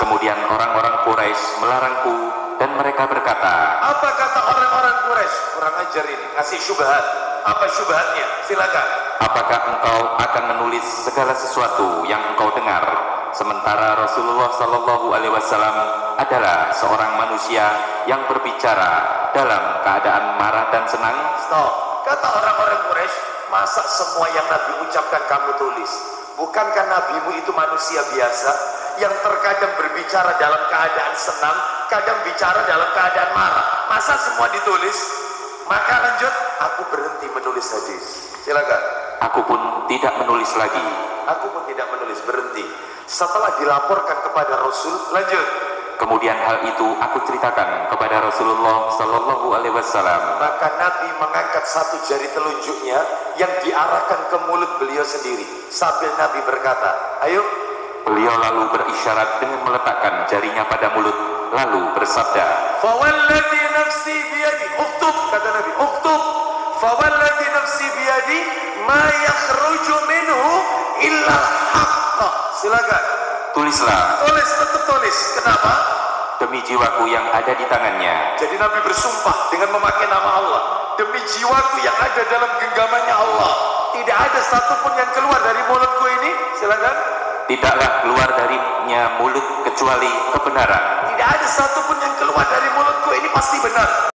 Kemudian orang-orang Quraisy melarangku dan mereka berkata, apa kata orang-orang Quraisy? Kurang ajar ini, kasih syubhat. Apa syubhatnya? Silakan. apakah engkau akan menulis segala sesuatu yang engkau dengar, sementara Rasulullah Sallallahu Alaihi Wasallam adalah seorang manusia yang berbicara dalam keadaan marah dan senang? Stop. Kata orang-orang Quraisy, masa semua yang Nabi ucapkan kamu tulis? Bukankah nabimu itu manusia biasa yang terkadang berbicara dalam keadaan senang, kadang bicara dalam keadaan marah? Masa semua ditulis? Maka lanjut, aku berhenti menulis hadis. Silakan. Aku pun tidak menulis lagi. Aku pun tidak menulis, berhenti. Setelah dilaporkan kepada Rasul, lanjut. Kemudian hal itu aku ceritakan kepada Rasulullah Sallallahu Alaihi Wasallam. Maka Nabi mengangkat satu jari telunjuknya yang diarahkan ke mulut beliau sendiri sambil Nabi berkata, ayo. Beliau lalu berisyarat dengan meletakkan jarinya pada mulut, lalu bersabda, Fawalladhi nafsi biyadi, uktub, kata Nabi, uktub. Fawalladhi nafsi biyadi, ma yakhruju minhu illa haqqa. Silakan. tulislah, Tulis, tetap tulis. Kenapa? demi jiwaku yang ada di tangannya. Jadi Nabi bersumpah dengan memakai nama Allah, demi jiwaku yang ada dalam genggamannya Allah, tidak ada satupun yang keluar dari mulutku ini. Silakan. Tidaklah keluar darinya mulut kecuali kebenaran. Tidak ada satupun yang keluar dari mulutku ini pasti benar.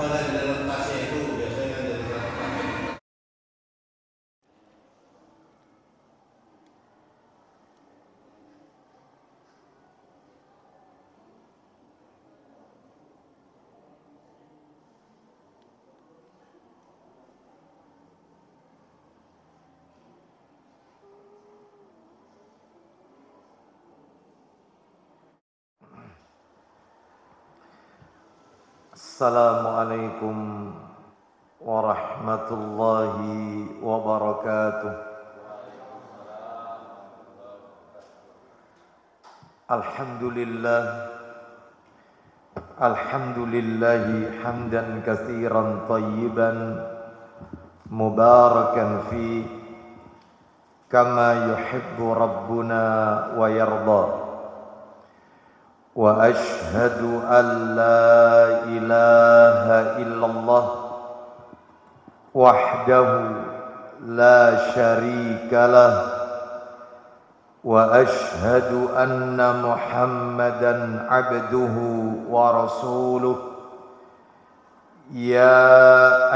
Apalagi dalam tasnya itu biasanya kan dari Assalamualaikum warahmatullahi wabarakatuh. Alhamdulillah, alhamdulillahi hamdan katsiran tayyiban mubarakan fi kama yuhibbu rabbuna wa yarda. Wa ashhadu an la ilaha illallah wahdahu la syarika lah wa ashhadu anna Muhammadan abduhu wa rasuluh. Ya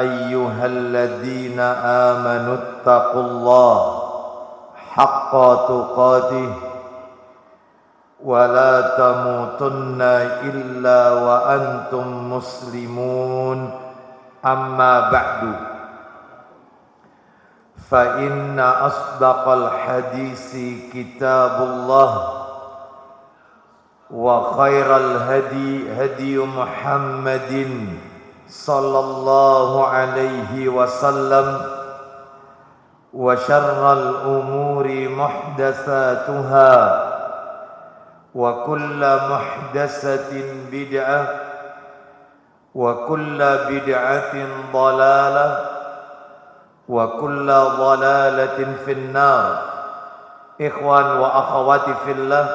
ayyuhalladzina amanu taqullaha haqqa tuqatih ولا تموتن إلا وأنتم مسلمون أما بعد فإن أصدق الحديث كتاب الله وخير الهدي هدي محمد صلى الله عليه وسلم وشر الأمور محدثاتها وكل محدثة بدعة وكل بدعة ضلالة وكل ضلالة في النار. Ikhwan wa akhwati fillah,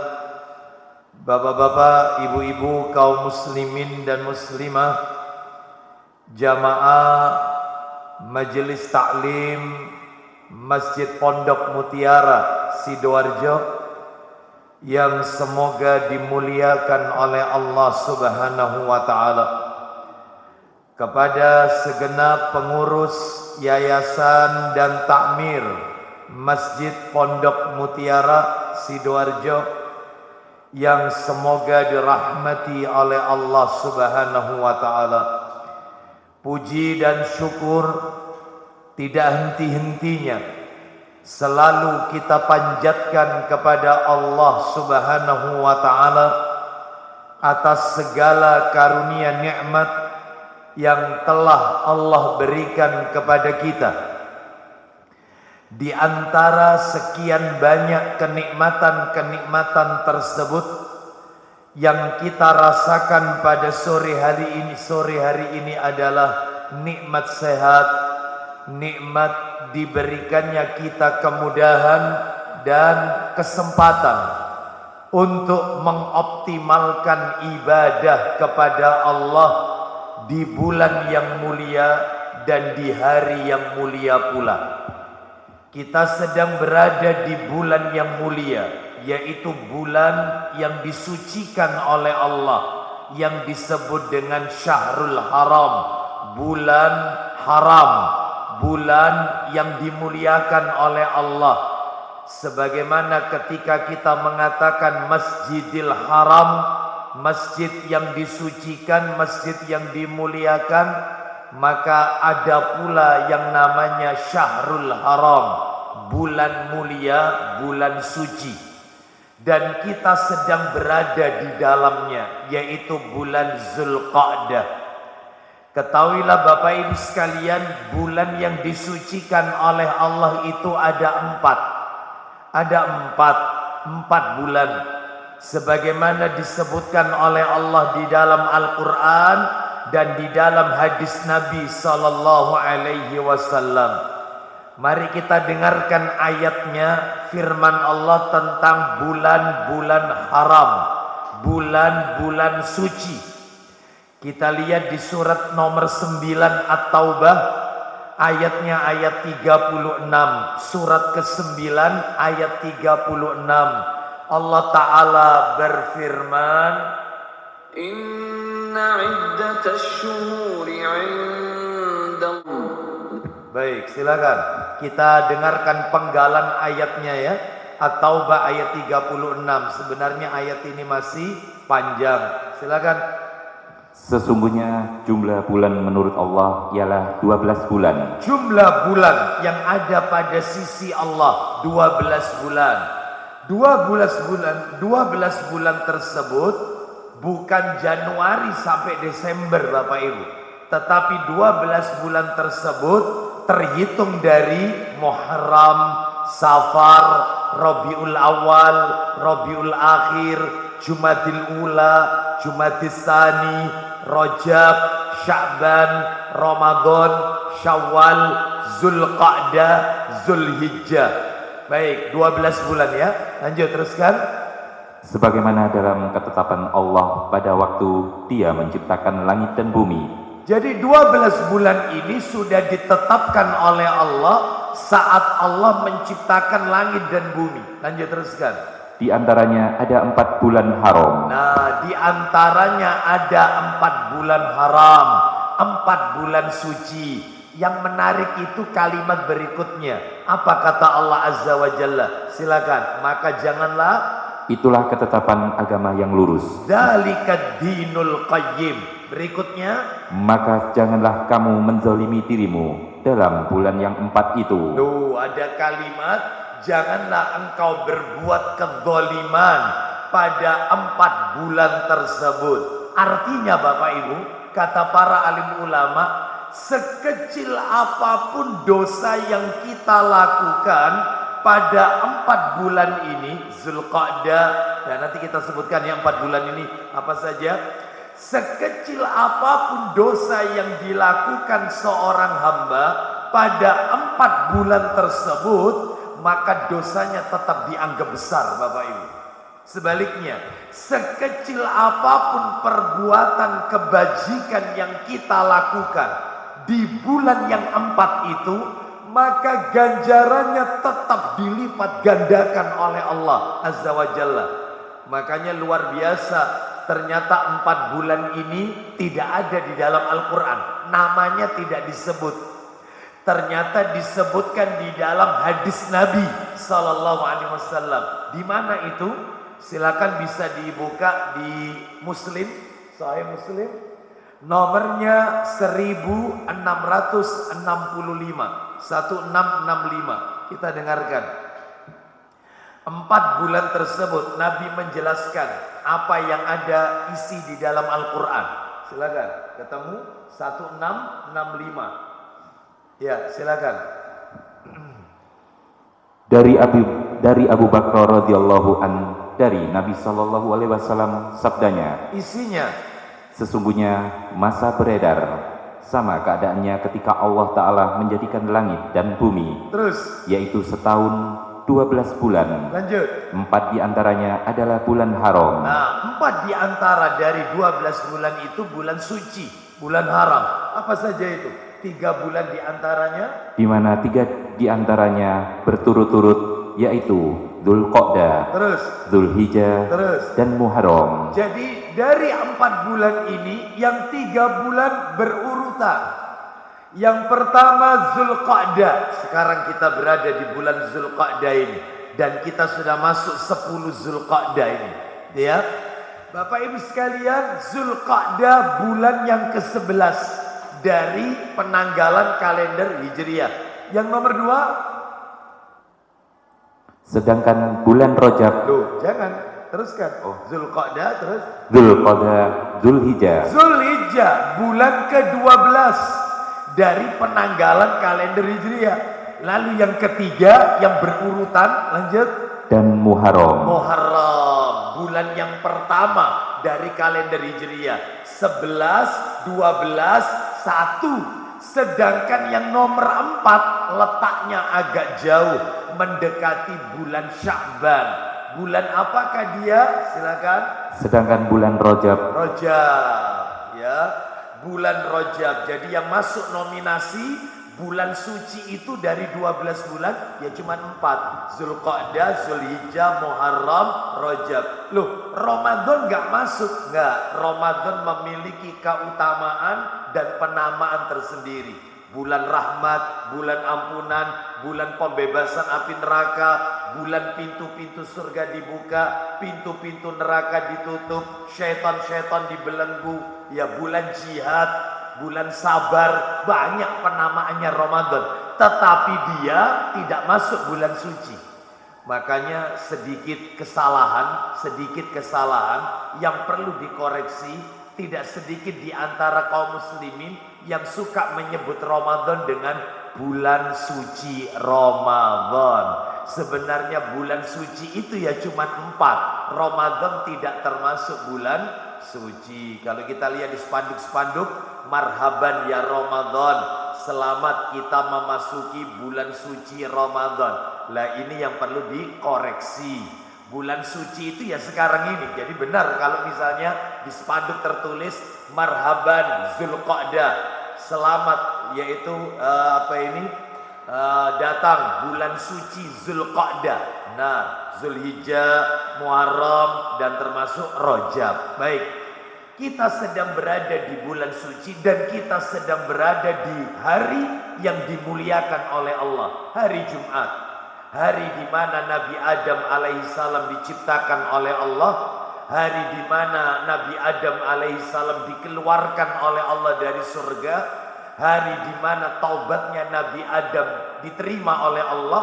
bapak-bapak, ibu-ibu, kaum muslimin dan muslimah, jamaah Majelis Taklim Masjid Pondok Mutiara Sidoarjo yang semoga dimuliakan oleh Allah Subhanahu wa taala. Kepada segenap pengurus yayasan dan takmir Masjid Pondok Mutiara Sidoarjo yang semoga dirahmati oleh Allah Subhanahu wa taala. Puji dan syukur tidak henti-hentinya selalu kita panjatkan kepada Allah Subhanahu wa taala atas segala karunia nikmat yang telah Allah berikan kepada kita. Di antara sekian banyak kenikmatan-kenikmatan tersebut yang kita rasakan pada sore hari ini adalah nikmat sehat, nikmat diberikannya kita kemudahan dan kesempatan untuk mengoptimalkan ibadah kepada Allah di bulan yang mulia dan di hari yang mulia pula. Kita sedang berada di bulan yang mulia, yaitu bulan yang disucikan oleh Allah, yang disebut dengan Syahrul Haram, bulan haram, bulan yang dimuliakan oleh Allah. Sebagaimana ketika kita mengatakan Masjidil Haram, masjid yang disucikan, masjid yang dimuliakan, maka ada pula yang namanya Syahrul Haram, bulan mulia, bulan suci. Dan kita sedang berada di dalamnya, yaitu bulan Zulqa'dah. Ketahuilah Bapak Ibu sekalian, bulan yang disucikan oleh Allah itu ada empat bulan. Sebagaimana disebutkan oleh Allah di dalam Al-Quran dan di dalam hadis Nabi Sallallahu Alaihi Wasallam. Mari kita dengarkan ayatnya, firman Allah tentang bulan-bulan haram, bulan-bulan suci. Kita lihat di surat nomor 9 At-Taubah, ayatnya ayat 36, surat ke-9 ayat 36. Allah Ta'ala berfirman, Inna iddatash syuhuri 'inda. Baik, silakan kita dengarkan penggalan ayatnya ya. At-Taubah ayat 36. Sebenarnya ayat ini masih panjang. Silakan. Sesungguhnya jumlah bulan menurut Allah ialah 12 bulan. Jumlah bulan yang ada pada sisi Allah 12 bulan. 12 bulan tersebut bukan Januari sampai Desember Bapak Ibu, tetapi 12 bulan tersebut terhitung dari Muharram, Safar, Rabiul Awal, Rabiul Akhir, Jumadil Ula, Jumadil Tsani, Rajab, Sya'ban, Ramadan, Syawal, Zulqa'dah, Zulhijjah. Baik, 12 bulan ya. Lanjut teruskan. Sebagaimana dalam ketetapan Allah pada waktu Dia menciptakan langit dan bumi. Jadi 12 bulan ini sudah ditetapkan oleh Allah saat Allah menciptakan langit dan bumi. Lanjut teruskan. Di antaranya ada 4 bulan haram. Nah, di antaranya ada 4 bulan haram, 4 bulan suci. Yang menarik itu kalimat berikutnya. Apa kata Allah Azza wa Jalla? Silakan. Maka janganlah, itulah ketetapan agama yang lurus. Dzalika dinul qayyim. Berikutnya, maka janganlah kamu menzalimi dirimu dalam bulan yang 4 itu. Tuh, ada kalimat, janganlah engkau berbuat kezaliman pada 4 bulan tersebut. Artinya Bapak Ibu, kata para alim ulama, sekecil apapun dosa yang kita lakukan pada 4 bulan ini, Zulqa'dah, dan nanti kita sebutkan yang 4 bulan ini apa saja. Sekecil apapun dosa yang dilakukan seorang hamba pada 4 bulan tersebut, maka dosanya tetap dianggap besar Bapak Ibu. Sebaliknya, sekecil apapun perbuatan kebajikan yang kita lakukan di bulan yang 4 itu, maka ganjarannya tetap dilipat gandakan oleh Allah Azza wa Jalla. Makanya luar biasa, ternyata 4 bulan ini tidak ada di dalam Al-Quran, namanya tidak disebut. Ternyata disebutkan di dalam hadis Nabi Sallallahu Alaihi Wasallam. Di mana itu? Silakan bisa dibuka di Muslim, Sahih Muslim, nomornya 1665, 1665. Kita dengarkan. 4 bulan tersebut Nabi menjelaskan apa yang ada isi di dalam Al-Quran. silakan. Ketemu 1665. Ya, silakan. Dari Abu Bakar radhiyallahu an, dari Nabi sallallahu alaihi wasallam, sabdanya, Isinya, sesungguhnya masa beredar sama keadaannya ketika Allah Ta'ala menjadikan langit dan bumi, terus yaitu setahun 12 bulan. lanjut. 4 diantaranya adalah bulan haram. Nah, 4 diantara dari 12 bulan itu bulan suci, bulan haram. Apa saja itu? 3 bulan diantaranya, Di mana 3 diantaranya berturut-turut, yaitu Dzulqa'dah, terus, Dzulhijjah, terus. dan Muharram. Jadi dari 4 bulan ini yang 3 bulan berurutan. Yang pertama Dzulqa'dah. Sekarang kita berada di bulan Dzulqa'dah ini dan kita sudah masuk 10 Dzulqa'dah ini. Ya. Bapak Ibu sekalian, Dzulqa'dah bulan yang ke-11 dari penanggalan kalender Hijriah. Yang nomor 2, Sedangkan bulan Rajab, loh, jangan teruskan. Dzulqa'dah terus Dzulqa'dah, Dzulhijjah, Dzulhijjah bulan ke-12 dari penanggalan kalender Hijriah. Lalu yang ketiga yang berurutan, lanjut, dan Muharram. Muharram bulan yang pertama dari kalender Hijriah. 11, 12, 1. Sedangkan yang nomor 4 letaknya agak jauh, mendekati bulan Sya'ban. Bulan apakah dia? Silakan. Sedangkan bulan Rajab, Rajab, ya, bulan Rajab. Jadi yang masuk nominasi bulan suci itu dari 12 bulan ya cuma 4. Dzulqa'dah, Dzulhijjah, Muharram, Rajab. Loh, Ramadan nggak masuk? Nggak. Ramadan memiliki keutamaan dan penamaan tersendiri. Bulan rahmat, bulan ampunan, bulan pembebasan api neraka, bulan pintu-pintu surga dibuka, pintu-pintu neraka ditutup, syaitan-syaitan dibelenggu, ya bulan jihad, bulan sabar, banyak penamaannya Ramadan. Tetapi dia tidak masuk bulan suci. Makanya sedikit kesalahan yang perlu dikoreksi. Tidak sedikit di antara kaum muslimin yang suka menyebut Ramadan dengan bulan suci Ramadan. Sebenarnya bulan suci itu ya cuma 4. Ramadan tidak termasuk bulan suci. Kalau kita lihat di spanduk-spanduk, marhaban ya Ramadan, selamat kita memasuki bulan suci Ramadan. Lah ini yang perlu dikoreksi. Bulan suci itu ya sekarang ini. Jadi benar kalau misalnya di spanduk tertulis marhaban Dzulqa'dah, selamat, yaitu datang bulan suci Dzulqa'dah. Nah, Dzulhijjah, Muharram, dan termasuk Rajab. Baik, kita sedang berada di bulan suci dan kita sedang berada di hari yang dimuliakan oleh Allah, hari Jumat. Hari di mana Nabi Adam alaihissalam diciptakan oleh Allah, hari di mana Nabi Adam alaihissalam dikeluarkan oleh Allah dari surga, hari di mana taubatnya Nabi Adam diterima oleh Allah,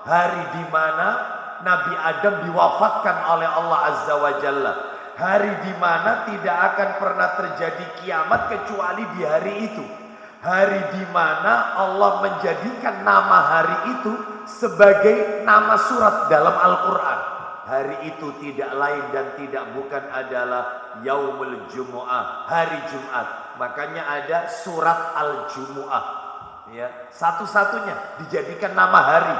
hari di mana Nabi Adam diwafatkan oleh Allah Azza wa Jalla, hari di mana tidak akan pernah terjadi kiamat kecuali di hari itu. Hari di mana Allah menjadikan nama hari itu sebagai nama surat dalam Al-Quran. Hari itu tidak lain dan tidak bukan adalah Yaumul Jumu'ah, hari Jumat. Makanya ada surat Al-Jumu'ah. Ya, satu-satunya dijadikan nama hari,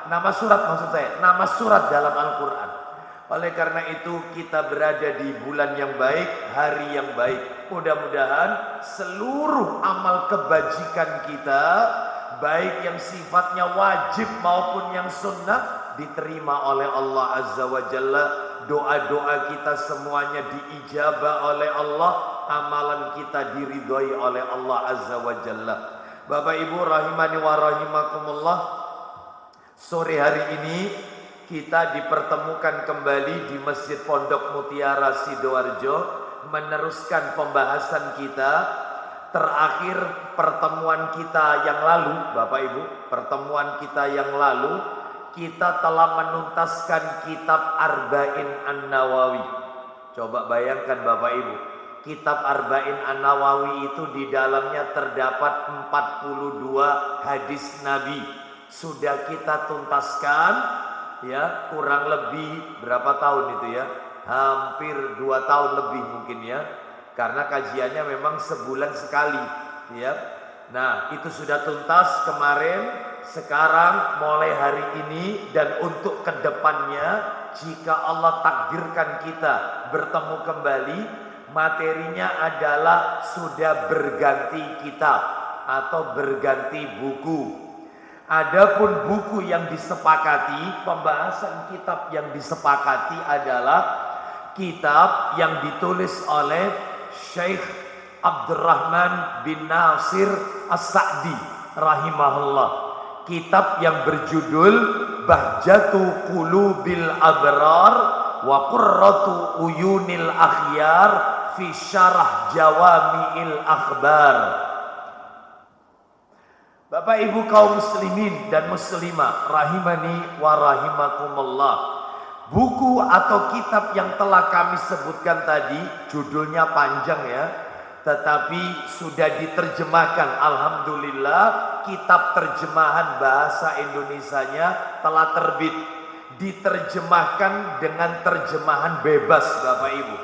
nama surat maksud saya, nama surat dalam Al-Quran. Oleh karena itu kita berada di bulan yang baik, hari yang baik. Mudah-mudahan seluruh amal kebajikan kita, baik yang sifatnya wajib maupun yang sunnah, diterima oleh Allah Azza wa Jalla. Doa-doa kita semuanya diijabah oleh Allah, amalan kita diridhoi oleh Allah Azza wa Jalla. Bapak Ibu rahimani wa rahimakumullah, sore hari ini kita dipertemukan kembali di Masjid Pondok Mutiara Sidoarjo, meneruskan pembahasan kita. Terakhir pertemuan kita yang lalu, Bapak Ibu, pertemuan kita yang lalu, kita telah menuntaskan kitab Arba'in An-Nawawi. Coba bayangkan Bapak Ibu, kitab Arba'in An-Nawawi itu di dalamnya terdapat 42 hadis Nabi. Sudah kita tuntaskan ya, kurang lebih berapa tahun itu ya? Hampir 2 tahun lebih mungkin ya. Karena kajiannya memang sebulan sekali ya. Nah, itu sudah tuntas kemarin. Sekarang mulai hari ini dan untuk kedepannya, jika Allah takdirkan kita bertemu kembali, materinya adalah sudah berganti kitab atau berganti buku. Adapun buku yang disepakati, pembahasan kitab yang disepakati adalah kitab yang ditulis oleh Syekh Abdurrahman bin Nasir As-Sa'di rahimahullah. Kitab yang berjudul Bahjatu Qulubil Abrar wa Qurratu Uyunil Akhyar fi Syarah Jawami'il Akhbar. Bapak Ibu kaum muslimin dan muslimah rahimani wa rahimakumullah. Buku atau kitab yang telah kami sebutkan tadi judulnya panjang ya, tetapi sudah diterjemahkan. Alhamdulillah, kitab terjemahan bahasa Indonesianya telah terbit. Diterjemahkan dengan terjemahan bebas Bapak Ibu.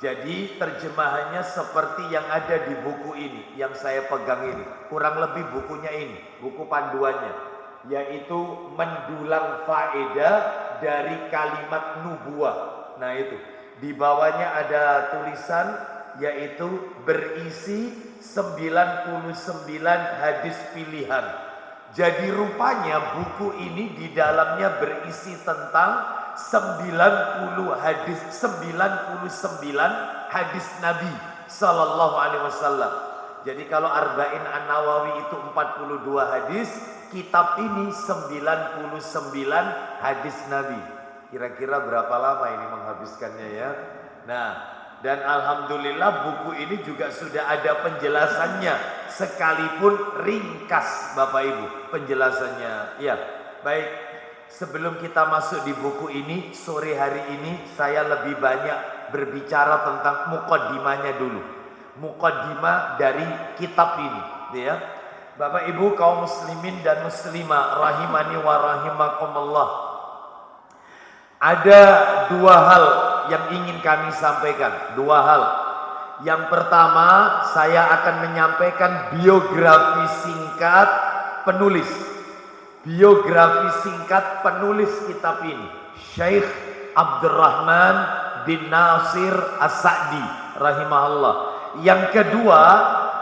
Jadi terjemahannya seperti yang ada di buku ini, yang saya pegang ini. Kurang lebih bukunya ini, buku panduannya, yaitu Mendulang Faedah dari Kalimat Nubuwah. Nah itu, di bawahnya ada tulisan, yaitu berisi 99 hadis pilihan. Jadi rupanya buku ini di dalamnya berisi tentang 99 hadis Nabi Sallallahu Alaihi Wasallam. Jadi kalau Arba'in An-Nawawi itu 42 hadis, kitab ini 99 hadis Nabi. Kira-kira berapa lama ini menghabiskannya ya? Nah, dan alhamdulillah buku ini juga sudah ada penjelasannya, sekalipun ringkas Bapak Ibu penjelasannya. Ya, baik. Sebelum kita masuk di buku ini, sore hari ini saya lebih banyak berbicara tentang muqaddimahnya dulu. Muqaddimah dari kitab ini, ya. Bapak Ibu kaum muslimin dan muslimah rahimani wa rahimakumullah. Ada 2 hal yang ingin kami sampaikan, 2 hal. Yang pertama, saya akan menyampaikan biografi singkat penulis. Biografi singkat penulis kitab ini, Syekh Abdurrahman bin Nasir As-Sa'di rahimahullah. Yang kedua,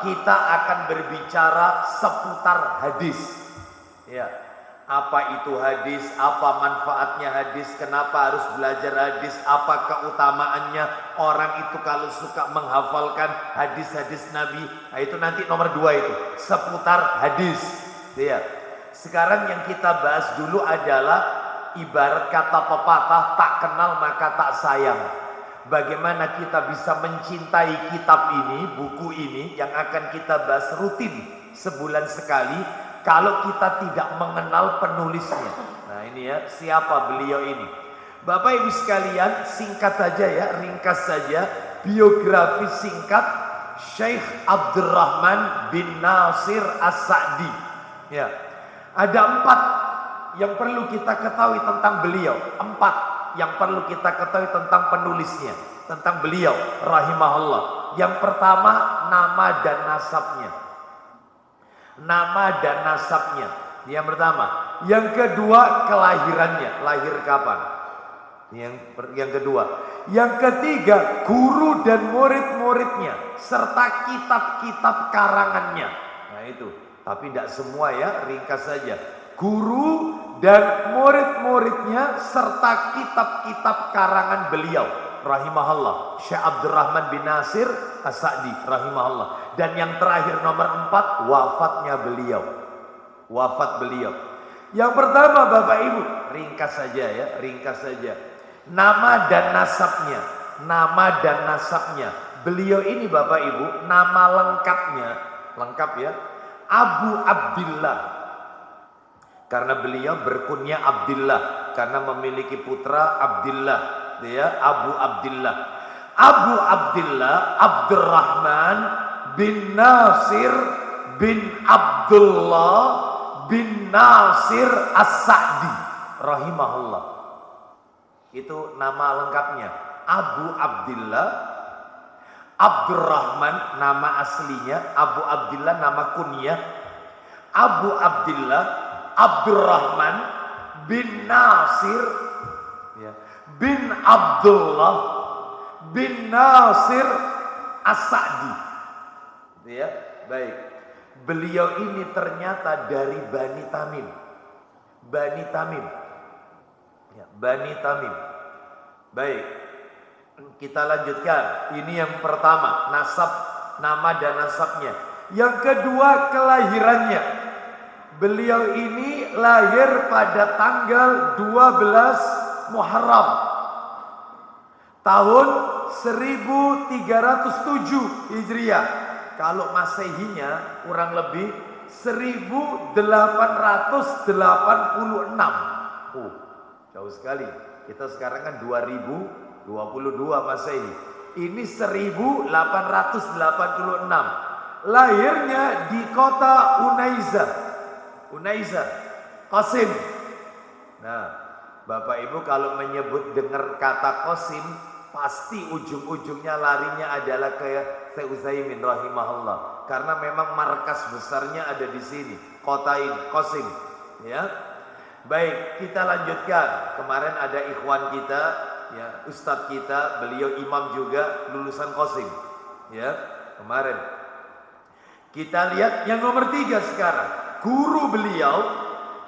kita akan berbicara seputar hadis. Ya. Apa itu hadis, apa manfaatnya hadis, kenapa harus belajar hadis, apa keutamaannya orang itu kalau suka menghafalkan hadis-hadis Nabi. Nah itu nanti nomor 2 itu, seputar hadis. Ya. Sekarang yang kita bahas dulu adalah ibarat kata pepatah, tak kenal maka tak sayang. Bagaimana kita bisa mencintai kitab ini, buku ini yang akan kita bahas rutin sebulan sekali, kalau kita tidak mengenal penulisnya. Nah ini ya, siapa beliau ini? Bapak Ibu sekalian, singkat saja ya, ringkas saja. Biografi singkat Syekh Abdurrahman bin Nasir As-Sa'di. Ya, ada 4 yang perlu kita ketahui tentang beliau. 4 yang perlu kita ketahui tentang penulisnya, tentang beliau rahimahullah. Yang pertama, nama dan nasabnya. Nama dan nasabnya. Yang pertama. Yang kedua, kelahirannya. Lahir kapan? Yang kedua. Yang ketiga, guru dan murid-muridnya serta kitab-kitab karangannya. Nah itu. Tapi tidak semua ya, ringkas saja. Guru dan murid-muridnya serta kitab-kitab karangan beliau rahimahullah, Syekh Abdurrahman bin Nasir As-Sa'di rahimahullah. Dan yang terakhir nomor 4, wafatnya beliau. Wafat beliau. Yang pertama Bapak Ibu, ringkas saja ya, ringkas saja. Nama dan nasabnya. Nama dan nasabnya. Beliau ini Bapak Ibu, nama lengkapnya, lengkap ya, Abu Abdillah. Karena beliau berkunya Abdillah, karena memiliki putra Abdillah, ya, Abu Abdillah. Abu Abdillah Abdurrahman bin Nasir bin Abdullah bin Nasir As-Sa'di rahimahullah. Itu nama lengkapnya. Abu Abdillah Abdurrahman nama aslinya, Abu Abdillah nama kunyah, Abu Abdillah Abdurrahman bin Nasir ya, bin Abdullah bin Nasir As-Sa'di. Ya, baik. Beliau ini ternyata dari Bani Tamim. Bani Tamim. Ya, Bani Tamim. Baik. Kita lanjutkan. Ini yang pertama, nasab, nama dan nasabnya. Yang kedua, kelahirannya. Beliau ini lahir pada tanggal 12 Muharram tahun 1307 Hijriah. Kalau Masehinya kurang lebih 1886. Oh, jauh sekali. Kita sekarang kan 2022 Masehi. Ini 1886. Lahirnya di kota Unaiza. Unaiza, Qasim. Nah, Bapak Ibu kalau menyebut dengar kata Qasim, pasti ujung-ujungnya larinya adalah ke Syekh Utsaimin rahimahullah. Karena memang markas besarnya ada di sini, kota ini, Qasim. Ya. Baik, kita lanjutkan. Kemarin ada ikhwan kita, ya, ustadz kita, beliau imam juga, lulusan Qasim. Ya, kemarin. Kita lihat yang nomor 3 sekarang. Guru beliau,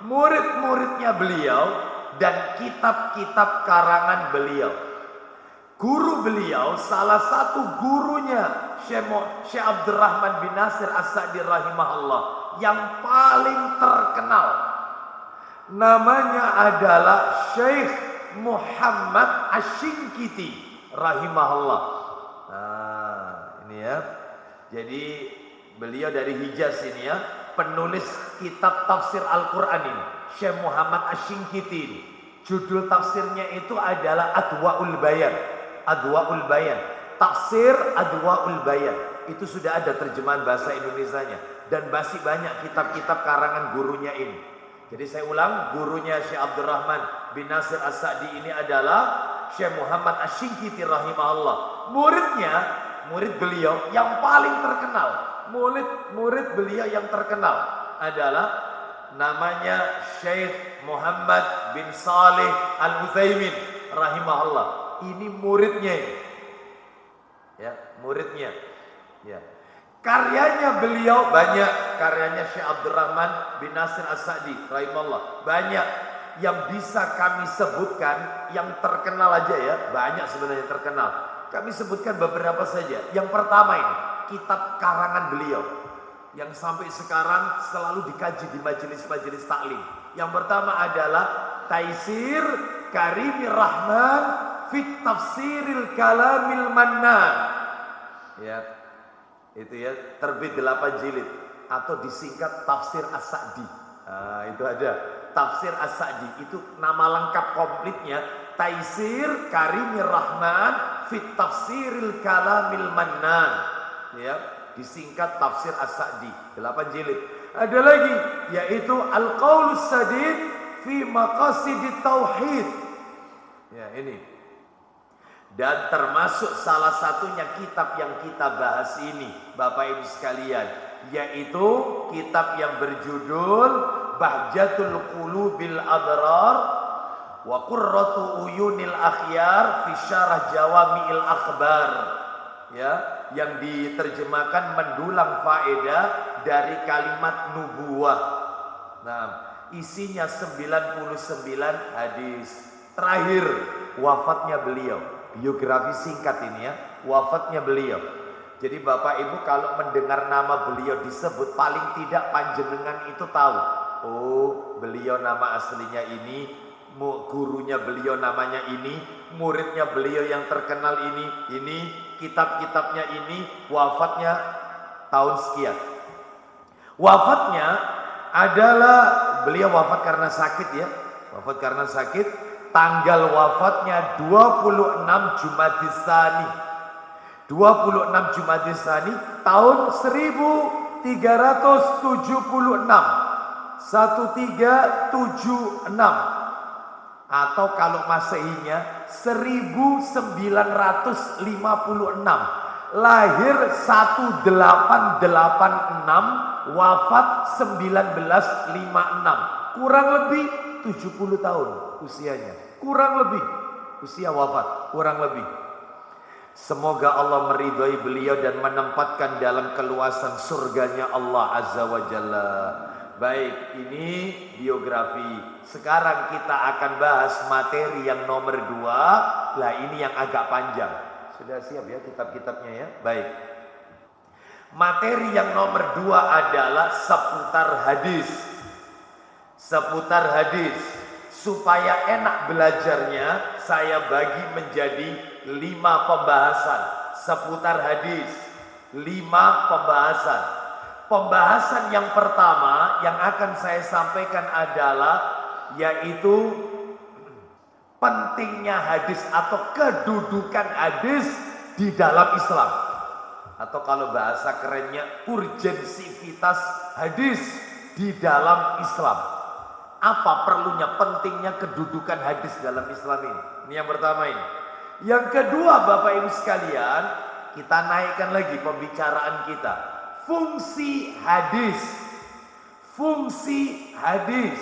murid-muridnya beliau, dan kitab-kitab karangan beliau. Guru beliau, salah satu gurunya Syekh Abdurrahman bin Nasir As-Sa'di rahimahullah, yang paling terkenal. Namanya adalah Syekh Muhammad Asy-Syinkiti rahimahullah. Nah, ini ya. Jadi beliau dari Hijaz ini ya, penulis kitab tafsir Al-Quran ini, Syekh Muhammad Asy-Syinkiti. Judul tafsirnya itu adalah Adwaul Bayan. Adwaul Bayan. Tafsir Adwaul Bayan. Itu sudah ada terjemahan bahasa Indonesianya. Dan masih banyak kitab-kitab karangan gurunya ini. Jadi saya ulang, gurunya Syekh Abdurrahman bin Nasir As-Sa'di ini adalah Syekh Muhammad Asy-Syinkiti rahimahullah. Murid beliau yang paling terkenal. Murid beliau yang terkenal adalah namanya Syekh Muhammad bin Saleh Al-Utsaimin rahimahullah. Ini muridnya ini. Ya, muridnya. Ya. Karyanya beliau banyak, karyanya Syekh Abdurrahman bin Nasir As-Sa'di rahimahullah. Banyak yang bisa kami sebutkan, yang terkenal aja ya, banyak sebenarnya terkenal. Kami sebutkan beberapa saja. Yang pertama ini, kitab karangan beliau yang sampai sekarang selalu dikaji di majelis-majelis taklim. Yang pertama adalah Taisir Karimir Rahman fit Tafsiril Kalamil Mannan. Ya. Itu ya, terbit 8 jilid atau disingkat Tafsir As-Sa'di. Nah, itu ada Tafsir As-Sa'di, itu nama lengkap komplitnya Taisir Karimir Rahman fit Tafsiril Kalamil Mannan. Ya, disingkat Tafsir As-Sa'di, 8 jilid. Ada lagi yaitu Al-Qaulus Sadid fi Maqasidit Tauhid. Ya, ini. Dan termasuk salah satunya kitab yang kita bahas ini, Bapak Ibu sekalian, yaitu kitab yang berjudul Bahjatul Qulubil Abrar wa Qurratu Uyunil Akhyar fi Syarah Jawami'il Akhbar. Ya, yang diterjemahkan mendulang faedah dari kalimat nubuwah. Nah, isinya 99 hadis. Terakhir wafatnya beliau. Biografi singkat ini ya, wafatnya beliau. Jadi Bapak Ibu kalau mendengar nama beliau disebut, paling tidak panjenengan itu tahu. Oh, beliau nama aslinya ini, gurunya beliau namanya ini, muridnya beliau yang terkenal ini, kitab-kitabnya ini, wafatnya tahun sekian. Wafatnya adalah beliau wafat karena sakit ya, wafat karena sakit. Tanggal wafatnya 26 Jumadis Tsani 26 Jumadil Tsani tahun 1376. 1376. Atau kalau Masehinya 1956. Lahir 1886, wafat 1956. Kurang lebih 70 tahun usianya. Kurang lebih usia wafat, kurang lebih. Semoga Allah meridhai beliau dan menempatkan dalam keluasan surganya Allah Azza wa Jalla. Baik, ini biografi. Sekarang kita akan bahas materi yang nomor 2. Lah ini yang agak panjang. Sudah siap ya kitab-kitabnya ya? Baik. Materi yang nomor 2 adalah seputar hadis. Seputar hadis. Supaya enak belajarnya, saya bagi menjadi 5 pembahasan. Seputar hadis. 5 pembahasan. Pembahasan yang pertama yang akan saya sampaikan adalah yaitu pentingnya hadis atau kedudukan hadis di dalam Islam. Atau kalau bahasa kerennya urgensivitas hadis di dalam Islam. Apa perlunya pentingnya kedudukan hadis dalam Islam ini? Ini yang pertama ini. Yang kedua Bapak Ibu sekalian, kita naikkan lagi pembicaraan kita. Fungsi hadis. Fungsi hadis.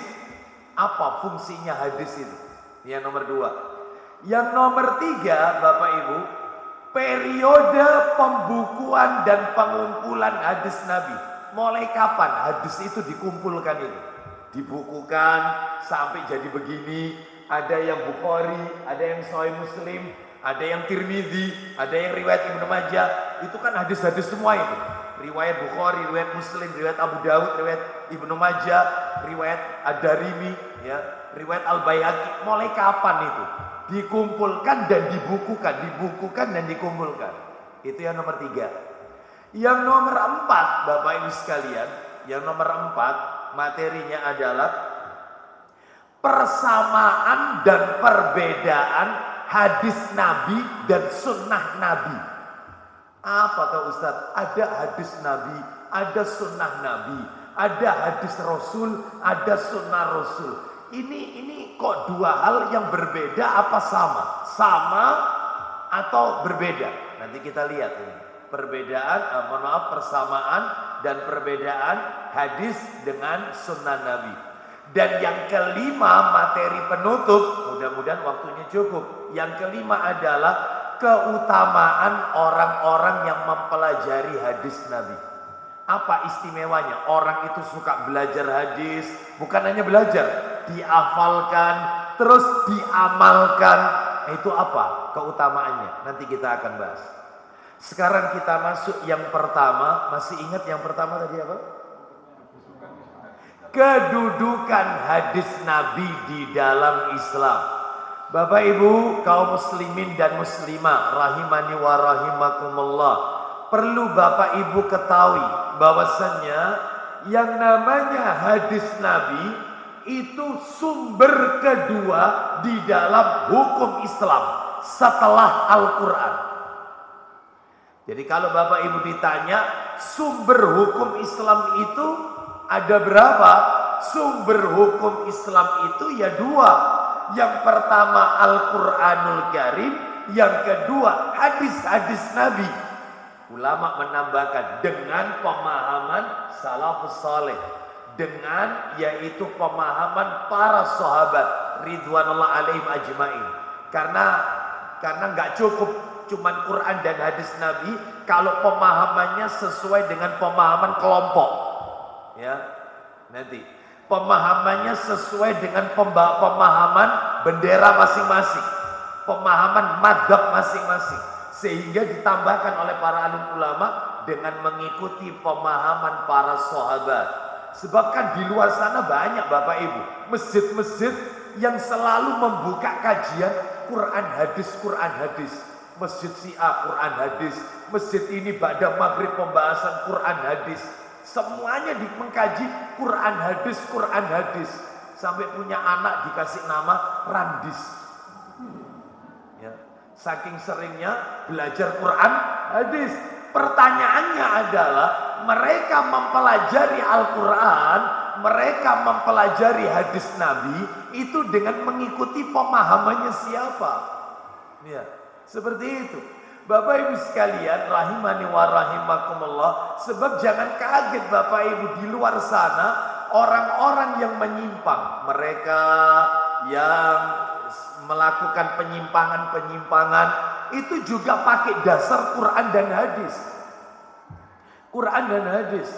Apa fungsinya hadis itu? Yang nomor 2. Yang nomor 3 Bapak Ibu, periode pembukuan dan pengumpulan hadis Nabi. Mulai kapan hadis itu dikumpulkan ini? Dibukukan sampai jadi begini. Ada yang Bukhari, ada yang Sahih Muslim, ada yang Tirmidzi, ada yang riwayat Ibnu Majah. Itu kan hadis-hadis semua itu. Riwayat Bukhari, riwayat Muslim, riwayat Abu Dawud, riwayat Ibnu Majah, riwayat Ad-Darimi, ya, riwayat Al-Baihaqi. Mulai kapan itu? Dikumpulkan dan dibukukan, dibukukan dan dikumpulkan. Itu yang nomor 3. Yang nomor 4 Bapak Ibu sekalian, yang nomor 4 materinya adalah persamaan dan perbedaan hadis Nabi dan sunnah Nabi. Apa tahu Ustaz? Ada hadis Nabi, ada sunnah Nabi, ada hadis Rasul, ada sunnah Rasul. Ini kok 2 hal yang berbeda apa sama? Sama atau berbeda? Nanti kita lihat ini. Perbedaan, persamaan dan perbedaan hadis dengan sunnah Nabi. Dan yang kelima materi penutup, mudah-mudahan waktunya cukup. Yang kelima adalah keutamaan orang-orang yang mempelajari hadis Nabi. Apa istimewanya? Orang itu suka belajar hadis, bukan hanya belajar, dihafalkan, terus diamalkan. Itu apa keutamaannya? Nanti kita akan bahas. Sekarang kita masuk yang pertama. Masih ingat yang pertama tadi apa? Kedudukan hadis Nabi di dalam Islam. Bapak Ibu kaum muslimin dan muslimah rahimani wa rahimakumullah, perlu Bapak Ibu ketahui bahwasannya yang namanya hadis Nabi itu sumber kedua di dalam hukum Islam setelah Al-Quran. Jadi kalau Bapak Ibu ditanya sumber hukum Islam itu ada berapa? Sumber hukum Islam itu ya 2. Yang pertama Al-Quranul Karim, yang kedua hadis-hadis Nabi. Ulama menambahkan dengan pemahaman salafus saleh, dengan yaitu pemahaman para sahabat ridwanullah alaihim ajmain. Karena nggak cukup cuman Quran dan hadis Nabi kalau pemahamannya sesuai dengan pemahaman kelompok, ya. Nanti pemahamannya sesuai dengan pemahaman bendera masing-masing, pemahaman madzhab masing-masing, sehingga ditambahkan oleh para alim ulama dengan mengikuti pemahaman para sahabat. Sebab kan di luar sana banyak Bapak Ibu masjid-masjid yang selalu membuka kajian Quran hadis, Quran hadis. Masjid Syiah Quran hadis, masjid ini ba'da maghrib pembahasan Quran hadis. Semuanya mengkaji Quran hadis, Quran hadis. Sampai punya anak dikasih nama Randis, ya. Saking seringnya belajar Quran, hadis. Pertanyaannya adalah mereka mempelajari Al-Quran, mereka mempelajari hadis Nabi itu dengan mengikuti pemahamannya siapa? Ya, seperti itu. Bapak Ibu sekalian, rahimani wa rahimakumullah. Sebab jangan kaget Bapak Ibu, di luar sana orang-orang yang menyimpang, mereka yang melakukan penyimpangan-penyimpangan itu juga pakai dasar Quran dan hadis. Quran dan hadis.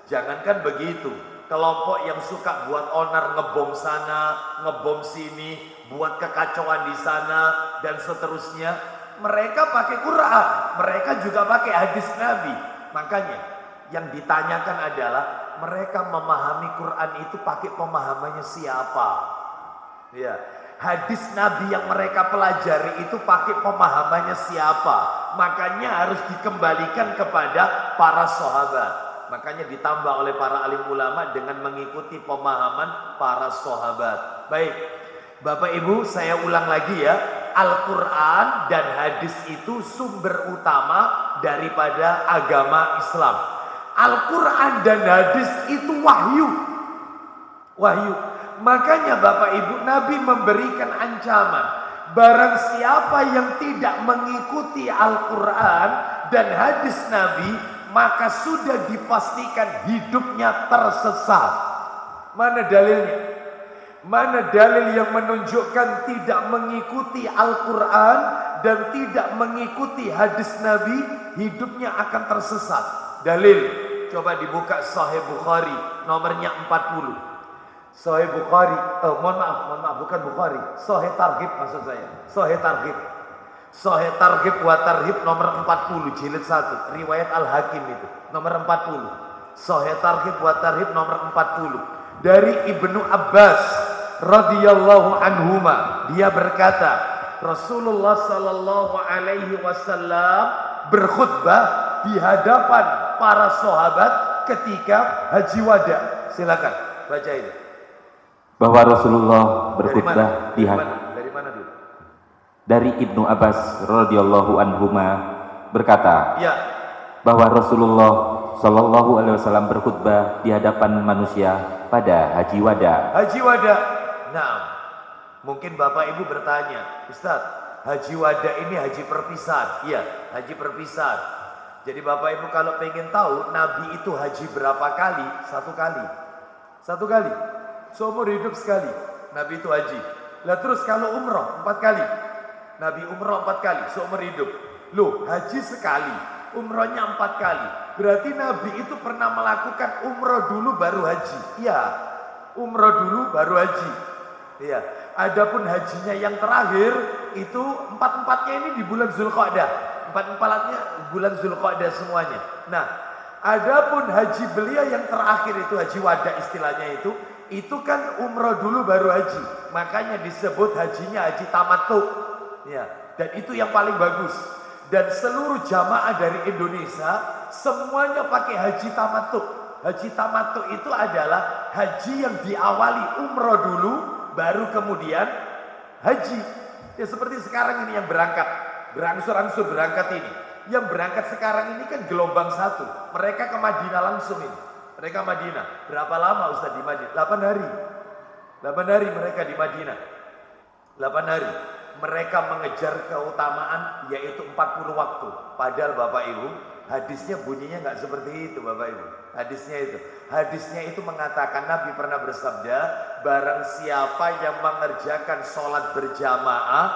Jangankan begitu, kelompok yang suka buat onar, ngebom sana, ngebom sini, buat kekacauan di sana dan seterusnya, mereka pakai Quran, mereka juga pakai hadis Nabi. Makanya yang ditanyakan adalah mereka memahami Quran itu pakai pemahamannya siapa? Ya, hadis Nabi yang mereka pelajari itu pakai pemahamannya siapa? Makanya harus dikembalikan kepada para sahabat. Makanya ditambah oleh para alim ulama dengan mengikuti pemahaman para sahabat. Baik, Bapak Ibu, saya ulang lagi ya. Al-Quran dan hadis itu sumber utama daripada agama Islam. Al-Quran dan hadis itu wahyu. Wahyu. Makanya Bapak Ibu, Nabi memberikan ancaman. Barang siapa yang tidak mengikuti Al-Quran dan hadis Nabi, maka sudah dipastikan hidupnya tersesat. Mana dalilnya? Mana dalil yang menunjukkan tidak mengikuti Al-Quran dan tidak mengikuti hadis Nabi, hidupnya akan tersesat? Dalil, coba dibuka Sahih Bukhari, nomornya 40. Sahih Bukhari, mohon maaf, bukan Bukhari, Sahih Targhib maksud saya. Sahih Targhib. Sahih Targhib wa Tarhib nomor 40, jilid 1, riwayat Al-Hakim itu, nomor 40. Sahih Targhib wa Tarhib nomor 40. Dari Ibnu Abbas radhiyallahu anhuma, dia berkata, Rasulullah sallallahu alaihi wasallam berkhutbah di hadapan para sahabat ketika Haji Wada. Silakan baca ini. Bahwa Rasulullah berkhutbah dari mana dulu? Dari Ibnu Abbas radhiyallahu anhuma berkata, ya, bahwa Rasulullah sallallahu alaihi wasallam berkhutbah di hadapan manusia pada Haji Wada. Haji Wada. Nah, mungkin Bapak Ibu bertanya, Ustaz, Haji Wada ini haji perpisahan? Iya, haji perpisahan. Jadi Bapak Ibu kalau pengen tahu Nabi itu haji berapa kali? Satu kali. Satu kali. Seumur hidup sekali Nabi itu haji. Lah terus kalau umroh 4 kali. Nabi umroh 4 kali seumur hidup. Loh, haji sekali, umrohnya 4 kali. Berarti Nabi itu pernah melakukan umroh dulu baru haji. Iya, umroh dulu baru haji. Iya. Adapun hajinya yang terakhir itu 4-4-nya ini di bulan Zulqa'dah. 4-4-nya bulan Zulqa'dah semuanya. Nah, adapun haji beliau yang terakhir itu haji wada istilahnya itu kan umroh dulu baru haji. Makanya disebut hajinya haji tamattu. Ya, dan itu yang paling bagus. Dan seluruh jamaah dari Indonesia semuanya pakai haji tamattu. Haji tamattu itu adalah haji yang diawali umroh dulu baru kemudian haji. Ya seperti sekarang ini yang berangkat, berangsur-angsur berangkat ini. Yang berangkat sekarang ini kan gelombang 1. Mereka ke Madinah langsung ini. Mereka Madinah. Berapa lama Ustaz di Madinah? 8 hari. 8 hari mereka di Madinah. 8 hari. Mereka mengejar keutamaan yaitu 40 waktu. Padahal Bapak Ibu, hadisnya bunyinya nggak seperti itu Bapak Ibu. Hadisnya itu mengatakan, Nabi pernah bersabda, barang siapa yang mengerjakan sholat berjamaah